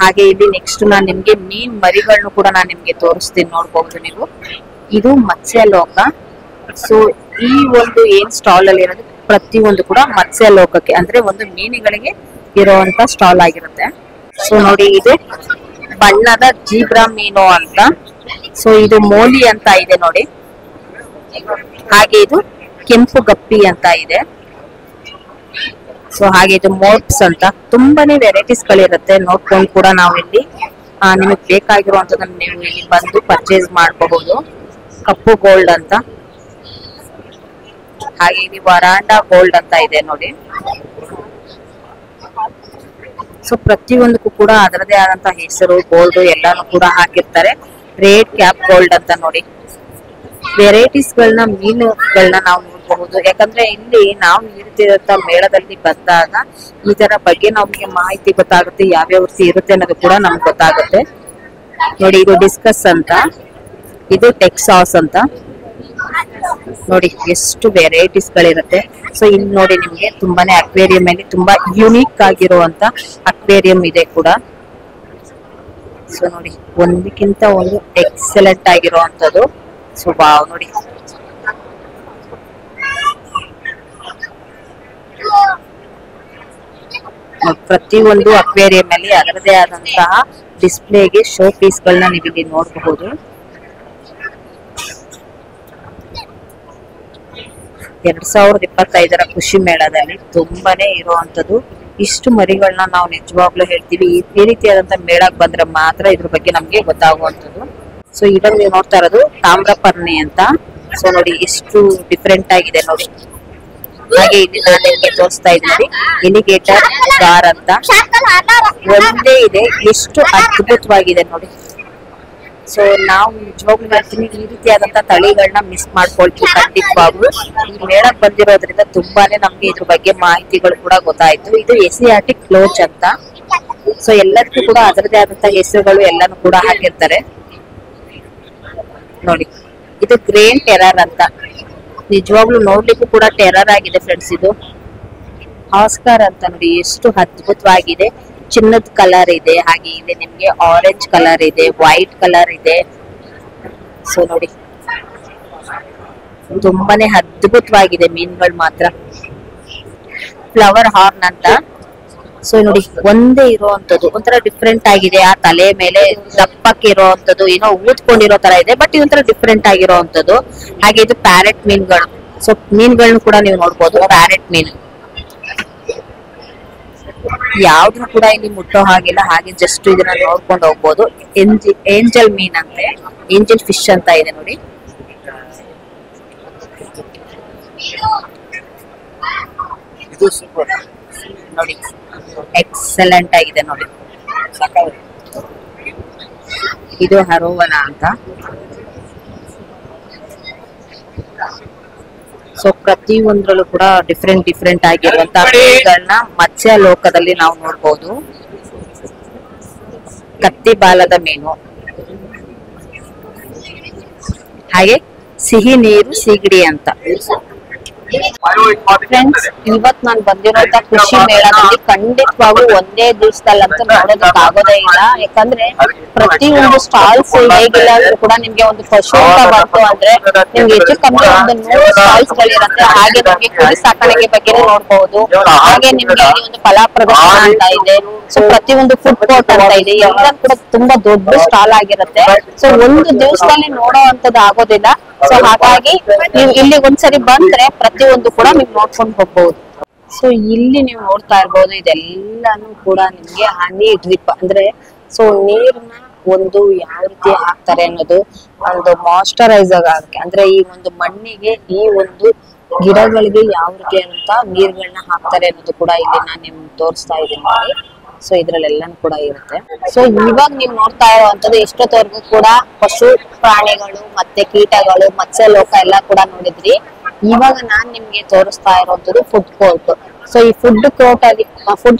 ಹಾಗೆ ಇಲ್ಲಿ ನೆಕ್ಸ್ಟ್ ನಾನು ನಿಮ್ಗೆ ಮೀನ್ ಮರಿಗಳನ್ನು ಕೂಡ ನಾನು ನಿಮ್ಗೆ ತೋರಿಸ್ತೀನಿ. ನೋಡಬಹುದು ನೀವು, ಇದು ಮತ್ಸ್ಯ ಲೋಕ. ಸೊ ಈ ಒಂದು ಏನ್ ಸ್ಟಾಲ್ ಅಲ್ಲಿ ಇರೋದು ಪ್ರತಿಯೊಂದು ಕೂಡ ಮತ್ಸ್ಯ ಲೋಕಕ್ಕೆ ಅಂದ್ರೆ ಒಂದು ಮೀನುಗಳಿಗೆ ಇರುವಂತ ಸ್ಟಾಲ್ ಆಗಿರುತ್ತೆ. ಸೊ ನೋಡಿ, ಇದು ಬಣ್ಣದ ಜೀಬ್ರಾ ಮೀನು ಅಂತ. ಸೊ ಇದು ಮೋಲಿ ಅಂತ ಇದೆ ನೋಡಿ. ಹಾಗೆ ಇದು ಕೆಂಪು ಗಪ್ಪಿ ಅಂತ ಇದೆ. ಸೊ ಹಾಗೆ ಇದು ಮೋಟ್ಸ್ ಅಂತ. ತುಂಬಾನೇ ವೆರೈಟೀಸ್ ಗಳಿರುತ್ತೆ. ನೋಡ್ಕೊಂಡು ಕೂಡ ನಾವು ಇಲ್ಲಿ ನಿಮಗೆ ಬೇಕಾಗಿರುವಂತದನ್ನ ನೀವು ಇಲ್ಲಿ ಬಂದು ಪರ್ಚೇಸ್ ಮಾಡಬಹುದು. ಕಪ್ಪು ಗೋಲ್ಡ್ ಅಂತ, ಹಾಗೆ ಇಲ್ಲಿ ವರಾಂಡಾ ಗೋಲ್ಡ್ ಅಂತ ಇದೆ ನೋಡಿ. ಸೊ ಪ್ರತಿಯೊಂದಕ್ಕೂ ಕೂಡ ಅದರದೇ ಆದಂತ ಹೆಸರು, ಗೋಲ್ಡ್ ಎಲ್ಲಾನು ಕೂಡ ಹಾಕಿರ್ತಾರೆ. ರೇಡ್ ಕ್ಯಾಪ್ ಗೋಲ್ಡ್ ಅಂತ ನೋಡಿ. ವೆರೈಟೀಸ್ ಗಳನ್ನ ಮೀನುಗಳನ್ನ ನಾವು ನೋಡಬಹುದು. ಯಾಕಂದ್ರೆ ಇಲ್ಲಿ ನಾವು ಇರ್ತಿರಂತ ಮೇಳದಲ್ಲಿ ಬಂದಾಗ ಈ ತರ ಬಗ್ಗೆ ನಮ್ಗೆ ಮಾಹಿತಿ ಗೊತ್ತಾಗುತ್ತೆ. ಯಾವ್ಯಾವ ರೀತಿ ಇರುತ್ತೆ ಅನ್ನೋದು ಕೂಡ ನಮ್ಗೆ ಗೊತ್ತಾಗುತ್ತೆ ನೋಡಿ. ಇದು ಡಿಸ್ಕಸ್ ಅಂತ, ಇದು ಟೆಕ್ಸಾಸ್ ಅಂತ ನೋಡಿ. ಎಷ್ಟು ವೆರೈಟೀಸ್ ಗಳಿರುತ್ತೆ. ಸೊ ಇಲ್ಲಿ ನೋಡಿ ನಿಮ್ಗೆ ತುಂಬಾನೇ ಅಕ್ವೇರಿಯಂ ಅಲ್ಲಿ ತುಂಬಾ ಯುನೀಕ್ ಆಗಿರುವಂತ ಅಕ್ವೇರಿಯಂ ಇದೆ ಕೂಡ. ಸೊ ನೋಡಿ, ಒಂದಕ್ಕಿಂತ ಒಂದು ಎಕ್ಸಲೆಂಟ್ ಆಗಿರುವಂತದ್ದು. ಸೊ ವಾವ್ ನೋಡಿ, ಪ್ರತಿಯೊಂದು ಅಕ್ವೇರಿಯಂ ಅಲ್ಲಿ ಅದರದೇ ಆದಂತಹ ಡಿಸ್ಪ್ಲೇಗೆ ಶೋ ಪೀಸ್ ಗಳನ್ನ ನೀವು ಇಲ್ಲಿ ನೋಡಬಹುದು. 2025 ಕೃಷಿ ಮೇಳದಲ್ಲಿ ತುಂಬಾನೇ ಇರುವಂತದ್ದು. ಇಷ್ಟು ಮರಿಗಳನ್ನ ನಾವು ನಿಜವಾಗ್ಲೂ ಹೇಳ್ತೀವಿ, ಈ ರೀತಿಯಾದಂತ ಮೇಳಕ್ಕೆ ಬಂದ್ರೆ ಮಾತ್ರ ಇದ್ರ ಬಗ್ಗೆ ನಮ್ಗೆ ಗೊತ್ತಾಗುವಂತದ್ದು. ಸೊ ಇವಾಗ ನೀವು ನೋಡ್ತಾ ಇರೋದು ತಾಮ್ರಪರ್ಣಿ ಅಂತ. ಸೊ ನೋಡಿ ಎಷ್ಟು ಡಿಫ್ರೆಂಟ್ ಆಗಿದೆ ನೋಡಿ. ಹಾಗೆ ಇಲ್ಲಿ ನಾನು ನಿಮ್ಗೆ ತೋರಿಸ್ತಾ ಇದ್ದೀನಿ ಎಲಿಗೇಟರ್ ಗಾರ್ ಅಂತ. ಒಂದೇ ಇದೆ, ಎಷ್ಟು ಅದ್ಭುತವಾಗಿದೆ ನೋಡಿ. ಸೊ ನಾವು ನಿಜವಾಗ್ಲೂ ಹೇಳ್ತೀನಿ, ಈ ರೀತಿಯಾದಂತ ತಳಿಗಳನ್ನ ಮಿಸ್ ಮಾಡ್ಕೊಳ್ತೀವಿ ಖಂಡಿತವಾಗ್ಲು. ಈ ಮೇಳಕ್ಕೆ ಬಂದಿರೋದ್ರಿಂದ ತುಂಬಾನೇ ನಮ್ಗೆ ಇದ್ರ ಬಗ್ಗೆ ಮಾಹಿತಿಗಳು ಕೂಡ ಗೊತ್ತಾಯ್ತು. ಇದು ಏಸಿಯಾಟಿಕ್ ಕ್ಲೋಚ್ ಅಂತ. ಸೊ ಎಲ್ಲದಕ್ಕೂ ಕೂಡ ಅದರದೇ ಆದಂತ ಹೆಸರುಗಳು ಎಲ್ಲಾನು ಕೂಡ ಹಾಕಿರ್ತಾರೆ ನೋಡಿ. ಇದು ಗ್ರೇನ್ ಟೆರರ್ ಅಂತ. ನಿಜವಾಗ್ಲೂ ನೋಡ್ಲಿಕ್ಕೂ ಕೂಡ ಟೆರರ್ ಆಗಿದೆ ಫ್ರೆಂಡ್ಸ್. ಇದು ಆಸ್ಕರ್ ಅಂತ ನೋಡಿ, ಎಷ್ಟು ಅದ್ಭುತವಾಗಿದೆ. ಚಿನ್ನದ ಕಲರ್ ಇದೆ, ಹಾಗೆ ಇದೆ ನಿಮ್ಗೆ ಆರೆಂಜ್ ಕಲರ್ ಇದೆ, ವೈಟ್ ಕಲರ್ ಇದೆ. ಸೊ ನೋಡಿ, ತುಂಬಾನೇ ಅದ್ಭುತವಾಗಿದೆ ಮೀನುಗಳು ಮಾತ್ರ. ಫ್ಲವರ್ ಹಾರ್ನ್ ಅಂತ. ಸೊ ನೋಡಿ, ಒಂದೇ ಇರುವಂತದ್ದು ಒಂಥರ ಡಿಫ್ರೆಂಟ್ ಆಗಿದೆ. ಆ ತಲೆ ಮೇಲೆ ದಪ್ಪಕ್ಕೆ ಇರುವಂತದ್ದು ಏನೋ ಊದ್ಕೊಂಡಿರೋ ತರ ಇದೆ, ಬಟ್ ಇದೊಂಥರ ಡಿಫ್ರೆಂಟ್ ಆಗಿರುವಂತದ್ದು. ಹಾಗೆ ಇದು ಪ್ಯಾರೆಟ್ ಮೀನುಗಳು. ಸೊ ಮೀನುಗಳನ್ನು ಕೂಡ ನೀವು ನೋಡ್ಬೋದು. ಪ್ಯಾರೆಟ್ ಮೀನು ಯಾವ್ದು ಕೂಡ ಇಲ್ಲಿ ಮುಟ್ಟೋ ಹಾಗಿಲ್ಲ, ಹಾಗೆ ಜಸ್ಟ್ ಇದನ್ನ ನೋಡ್ಕೊಂಡು ಹೋಗ್ಬೋದು. ಏಂಜಲ್ ಮೀನ್ ಅಂತೆ, ಏಂಜಲ್ ಫಿಶ್ ಅಂತ ಇದೆ ನೋಡಿ. ಇದು ಸೂಪರ್ ನೋಡಿ, ಎಕ್ಸಲೆಂಟ್ ಆಗಿದೆ ನೋಡಿ. ಇದು ಹರೋವನ ಅಂತ. ಸೊ ಪ್ರತಿಯೊಂದ್ರಲ್ಲೂ ಕೂಡ ಡಿಫ್ರೆಂಟ್ ಆಗಿರುವಂತ ಮೀನುಗಳನ್ನ ಮತ್ಸ್ಯ ಲೋಕದಲ್ಲಿ ನಾವು ನೋಡ್ಬೋದು. ಕತ್ತಿ ಬಾಲದ ಮೀನು, ಹಾಗೆ ಸಿಹಿ ನೀರು ಸೀಗಡಿ ಅಂತ. ಫ್ರೆಂಡ್ಸ್, ಇವತ್ ನಾನ್ ಬಂದಿರೋಂತ ಕೃಷಿ ಮೇಳದಲ್ಲಿ ಖಂಡಿತವಾಗೂ ಒಂದೇ ದಿವಸದಲ್ಲಂತೂ ನೋಡೋದಕ್ ಆಗೋದೇ ಇಲ್ಲ. ಯಾಕಂದ್ರೆ ಪ್ರತಿಯೊಂದು ಸ್ಟಾಲ್ಸ್ ಹೇಗಿಲ್ಲ ಅಂದ್ರೂ ಕೂಡ ನಿಮ್ಗೆ ಒಂದು ಪಶು ಅಂತ ಬಂತು ಅಂದ್ರೆ ನಿಮ್ಗೆ ಹೆಚ್ಚು ಕಮ್ಮಿ ಒಂದು 100 ಸ್ಟಾಲ್ಸ್ ಗಳಿರುತ್ತೆ. ಹಾಗೆ ನಿಮ್ಗೆ ಕುರಿ ಸಾಕಾಣಿಕೆ ಬಗ್ಗೆ ನೋಡ್ಬಹುದು. ಹಾಗೆ ನಿಮ್ಗೆ ಇಲ್ಲಿ ಒಂದು ಕಲಾ ಪ್ರದರ್ಶನ ಅಂತ ಇದೆ. ಸೊ ಪ್ರತಿಯೊಂದು ಫುಡ್ ಕೋರ್ಟ್ ಅಂತ ಇದೆ. ಎಲ್ಲ ಕೂಡ ತುಂಬಾ ದೊಡ್ಡ ಸ್ಟಾಲ್ ಆಗಿರುತ್ತೆ. ಸೊ ಒಂದು ದಿವಸದಲ್ಲಿ ನೋಡೋ ಅಂತದ್ದು ಆಗೋದಿಲ್ಲ. ಸೊ ಹಾಗಾಗಿ ನೀವು ಇಲ್ಲಿ ಒಂದ್ಸರಿ ಬಂದ್ರೆ ಪ್ರತಿಯೊಂದು ಕೂಡ ನೀವು ನೋಡ್ಕೊಂಡು ಹೋಗ್ಬಹುದು. ಸೊ ಇಲ್ಲಿ ನೀವು ನೋಡ್ತಾ ಇರ್ಬೋದು, ಇದೆಲ್ಲಾನು ಕೂಡ ನಿಮ್ಗೆ ಹನಿ ಡ್ರಿಪ್ ಅಂದ್ರೆ ಸೊ ನೀರ್ನ ಒಂದು ಯಾವ ರೀತಿ ಹಾಕ್ತಾರೆ ಅನ್ನೋದು ಒಂದು ಮಾಯಿಶ್ಚರೈಸರ್ ಆಗಕ್ಕೆ, ಅಂದ್ರೆ ಈ ಒಂದು ಮಣ್ಣಿಗೆ ಈ ಒಂದು ಗಿಡಗಳಿಗೆ ಯಾವ ರೀತಿ ಅಂತ ನೀರ್ಗಳನ್ನ ಹಾಕ್ತಾರೆ ಅನ್ನೋದು ಕೂಡ ಇಲ್ಲಿ ನಾನು ನಿಮ್ಗೆ ತೋರಿಸ್ತಾ ಇದ್ದೀನಿ ನೋಡಿ. ಸೊ ಇದ್ರಲ್ಲೆಲ್ಲಾನು ಕೂಡ ಇರುತ್ತೆ. ಸೊ ಇವಾಗ ನೀವು ನೋಡ್ತಾ ಇರುವಂತದ್ದು ಇಷ್ಟೊತ್ತವರೆಗೂ ಕೂಡ ಪಶು ಪ್ರಾಣಿಗಳು ಮತ್ತೆ ಕೀಟಗಳು ಮತ್ಸ್ಯ ಲೋಕ ಎಲ್ಲ ಕೂಡ ನೋಡಿದ್ರಿ. ಇವಾಗ ನಾನ್ ನಿಮ್ಗೆ ತೋರಿಸ್ತಾ ಇರುವಂತದ್ದು ಫುಡ್ ಕೋರ್ಟ್. ಸೊ ಈ ಫುಡ್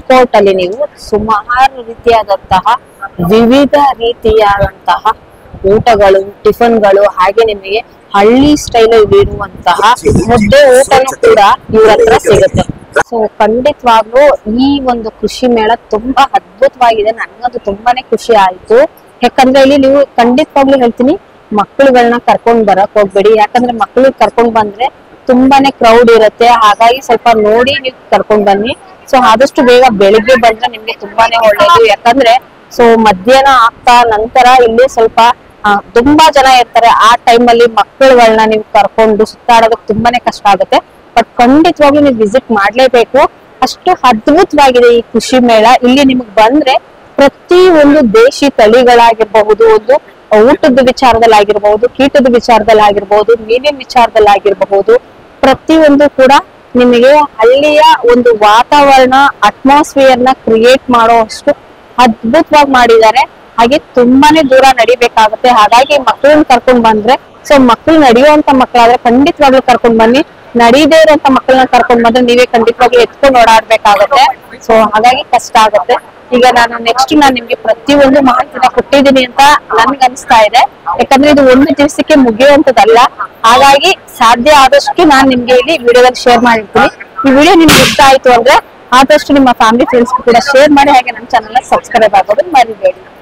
ಕೋರ್ಟ್ ಅಲ್ಲಿ ನೀವು ಸುಮಾರು ರೀತಿಯಾದಂತಹ ವಿವಿಧ ರೀತಿಯಾದಂತಹ ಊಟಗಳು, ಟಿಫನ್ಗಳು, ಹಾಗೆ ನಿಮಗೆ ಹಳ್ಳಿ ಸ್ಟೈಲ್ ಇರುವಂತಹ ಮುದ್ದೆ ಊಟನೂ ಕೂಡ ಇವ್ರ ಹತ್ರ ಸಿಗುತ್ತೆ. ಸೊ ಖಂಡಿತವಾಗ್ಲೂ ಈ ಒಂದು ಕೃಷಿ ಮೇಳ ತುಂಬಾ ಅದ್ಭುತವಾಗಿದೆ. ನನ್ಗಂತೂ ತುಂಬಾನೇ ಖುಷಿ ಆಯ್ತು. ಯಾಕಂದ್ರೆ ಇಲ್ಲಿ ನೀವು ಖಂಡಿತವಾಗ್ಲೂ ಹೇಳ್ತೀನಿ, ಮಕ್ಕಳುಗಳನ್ನ ಕರ್ಕೊಂಡ್ ಬರಕ್ ಹೋಗ್ಬೇಡಿ. ಯಾಕಂದ್ರೆ ಮಕ್ಕಳು ಕರ್ಕೊಂಡ್ ಬಂದ್ರೆ ತುಂಬಾನೇ ಕ್ರೌಡ್ ಇರುತ್ತೆ. ಹಾಗಾಗಿ ಸ್ವಲ್ಪ ನೋಡಿ ನೀವು ಕರ್ಕೊಂಡ್ ಬನ್ನಿ. ಸೊ ಆದಷ್ಟು ಬೇಗ ಬೆಳಿಗ್ಗೆ ಬಂದ್ರೆ ನಿಮ್ಗೆ ತುಂಬಾನೇ ಒಳ್ಳೇದು. ಯಾಕಂದ್ರೆ ಸೊ ಮಧ್ಯಾಹ್ನ ಆಗ್ತಾ ನಂತರ ಇಲ್ಲಿ ಸ್ವಲ್ಪ ತುಂಬಾ ಜನ ಇರ್ತಾರೆ. ಆ ಟೈಮ್ ಅಲ್ಲಿ ಮಕ್ಕಳುಗಳನ್ನ ನೀವು ಕರ್ಕೊಂಡು ಸುತ್ತಾಡೋದಕ್ಕೆ ತುಂಬಾನೇ ಕಷ್ಟ ಆಗುತ್ತೆ. ಬಟ್ ಖಂಡಿತವಾಗ್ಲೂ ನೀವು ವಿಸಿಟ್ ಮಾಡ್ಲೇಬೇಕು. ಅಷ್ಟು ಅದ್ಭುತವಾಗಿದೆ ಈ ಕೃಷಿ ಮೇಳ. ಇಲ್ಲಿ ನಿಮಗ್ ಬಂದ್ರೆ ಪ್ರತಿ ಒಂದು ದೇಶಿ ತಳಿಗಳಾಗಿರ್ಬಹುದು, ಒಂದು ಊಟದ ವಿಚಾರದಲ್ಲಾಗಿರ್ಬಹುದು, ಕೀಟದ ವಿಚಾರದಲ್ಲಾಗಿರ್ಬಹುದು, ಮೀನಿನ ವಿಚಾರದಲ್ಲಾಗಿರ್ಬಹುದು, ಪ್ರತಿಯೊಂದು ಕೂಡ ನಿಮಗೆ ಹಳ್ಳಿಯ ಒಂದು ವಾತಾವರಣ ಅಟ್ಮಾಸ್ಫಿಯರ್ ನ ಕ್ರಿಯೇಟ್ ಮಾಡೋ ಅಷ್ಟು ಅದ್ಭುತವಾಗಿ ಮಾಡಿದ್ದಾರೆ. ಹಾಗೆ ತುಂಬಾನೇ ದೂರ ನಡಿಬೇಕಾಗುತ್ತೆ. ಹಾಗಾಗಿ ಮಕ್ಕಳನ್ನ ಕರ್ಕೊಂಡ್ ಬಂದ್ರೆ, ಸೊ ಮಕ್ಕಳು ನಡೆಯುವಂತ ಮಕ್ಕಳಾದ್ರೆ ಖಂಡಿತವಾಗ್ಲೂ ಕರ್ಕೊಂಡ್ ಬನ್ನಿ. ನಡೀದೇ ಇರೋಂತ ಮಕ್ಕಳನ್ನ ಕರ್ಕೊಂಡ್ ಬಂದ್ರೆ ನೀವೇ ಖಂಡಿತವಾಗ್ಲೂ ಎತ್ಕೊಂಡು ಓಡಾಡ್ಬೇಕಾಗತ್ತೆ. ಸೊ ಹಾಗಾಗಿ ಕಷ್ಟ ಆಗುತ್ತೆ. ಈಗ ನಾನು ನೆಕ್ಸ್ಟ್ ನಾನ್ ನಿಮ್ಗೆ ಪ್ರತಿಯೊಂದು ಮಾಹಿತಿನ ಕೊಟ್ಟಿದ್ದೀನಿ ಅಂತ ನನ್ಗೆ ಅನಿಸ್ತಾ ಇದೆ. ಯಾಕಂದ್ರೆ ಇದು ಒಂದು ದಿವಸಕ್ಕೆ ಮುಗಿಯುವಂತದಲ್ಲ. ಹಾಗಾಗಿ ಸಾಧ್ಯ ಆದಷ್ಟು ನಾನ್ ನಿಮ್ಗೆ ಇಲ್ಲಿ ವಿಡಿಯೋದಲ್ಲಿ ಶೇರ್ ಮಾಡಿರ್ತೀನಿ. ಈ ವಿಡಿಯೋ ನಿಮ್ಗೆ ಇಷ್ಟ ಆಯ್ತು ಅಂದ್ರೆ ಆದಷ್ಟು ನಿಮ್ಮ ಫ್ಯಾಮಿಲಿ ಫ್ರೆಂಡ್ಸ್ ಕೂಡ ಶೇರ್ ಮಾಡಿ. ಹಾಗೆ ನನ್ನ ಚಾನಲ್ ಸಬ್ಸ್ಕ್ರೈಬ್ ಆಗೋದನ್ನ ಮರಿಬೇಡಿ.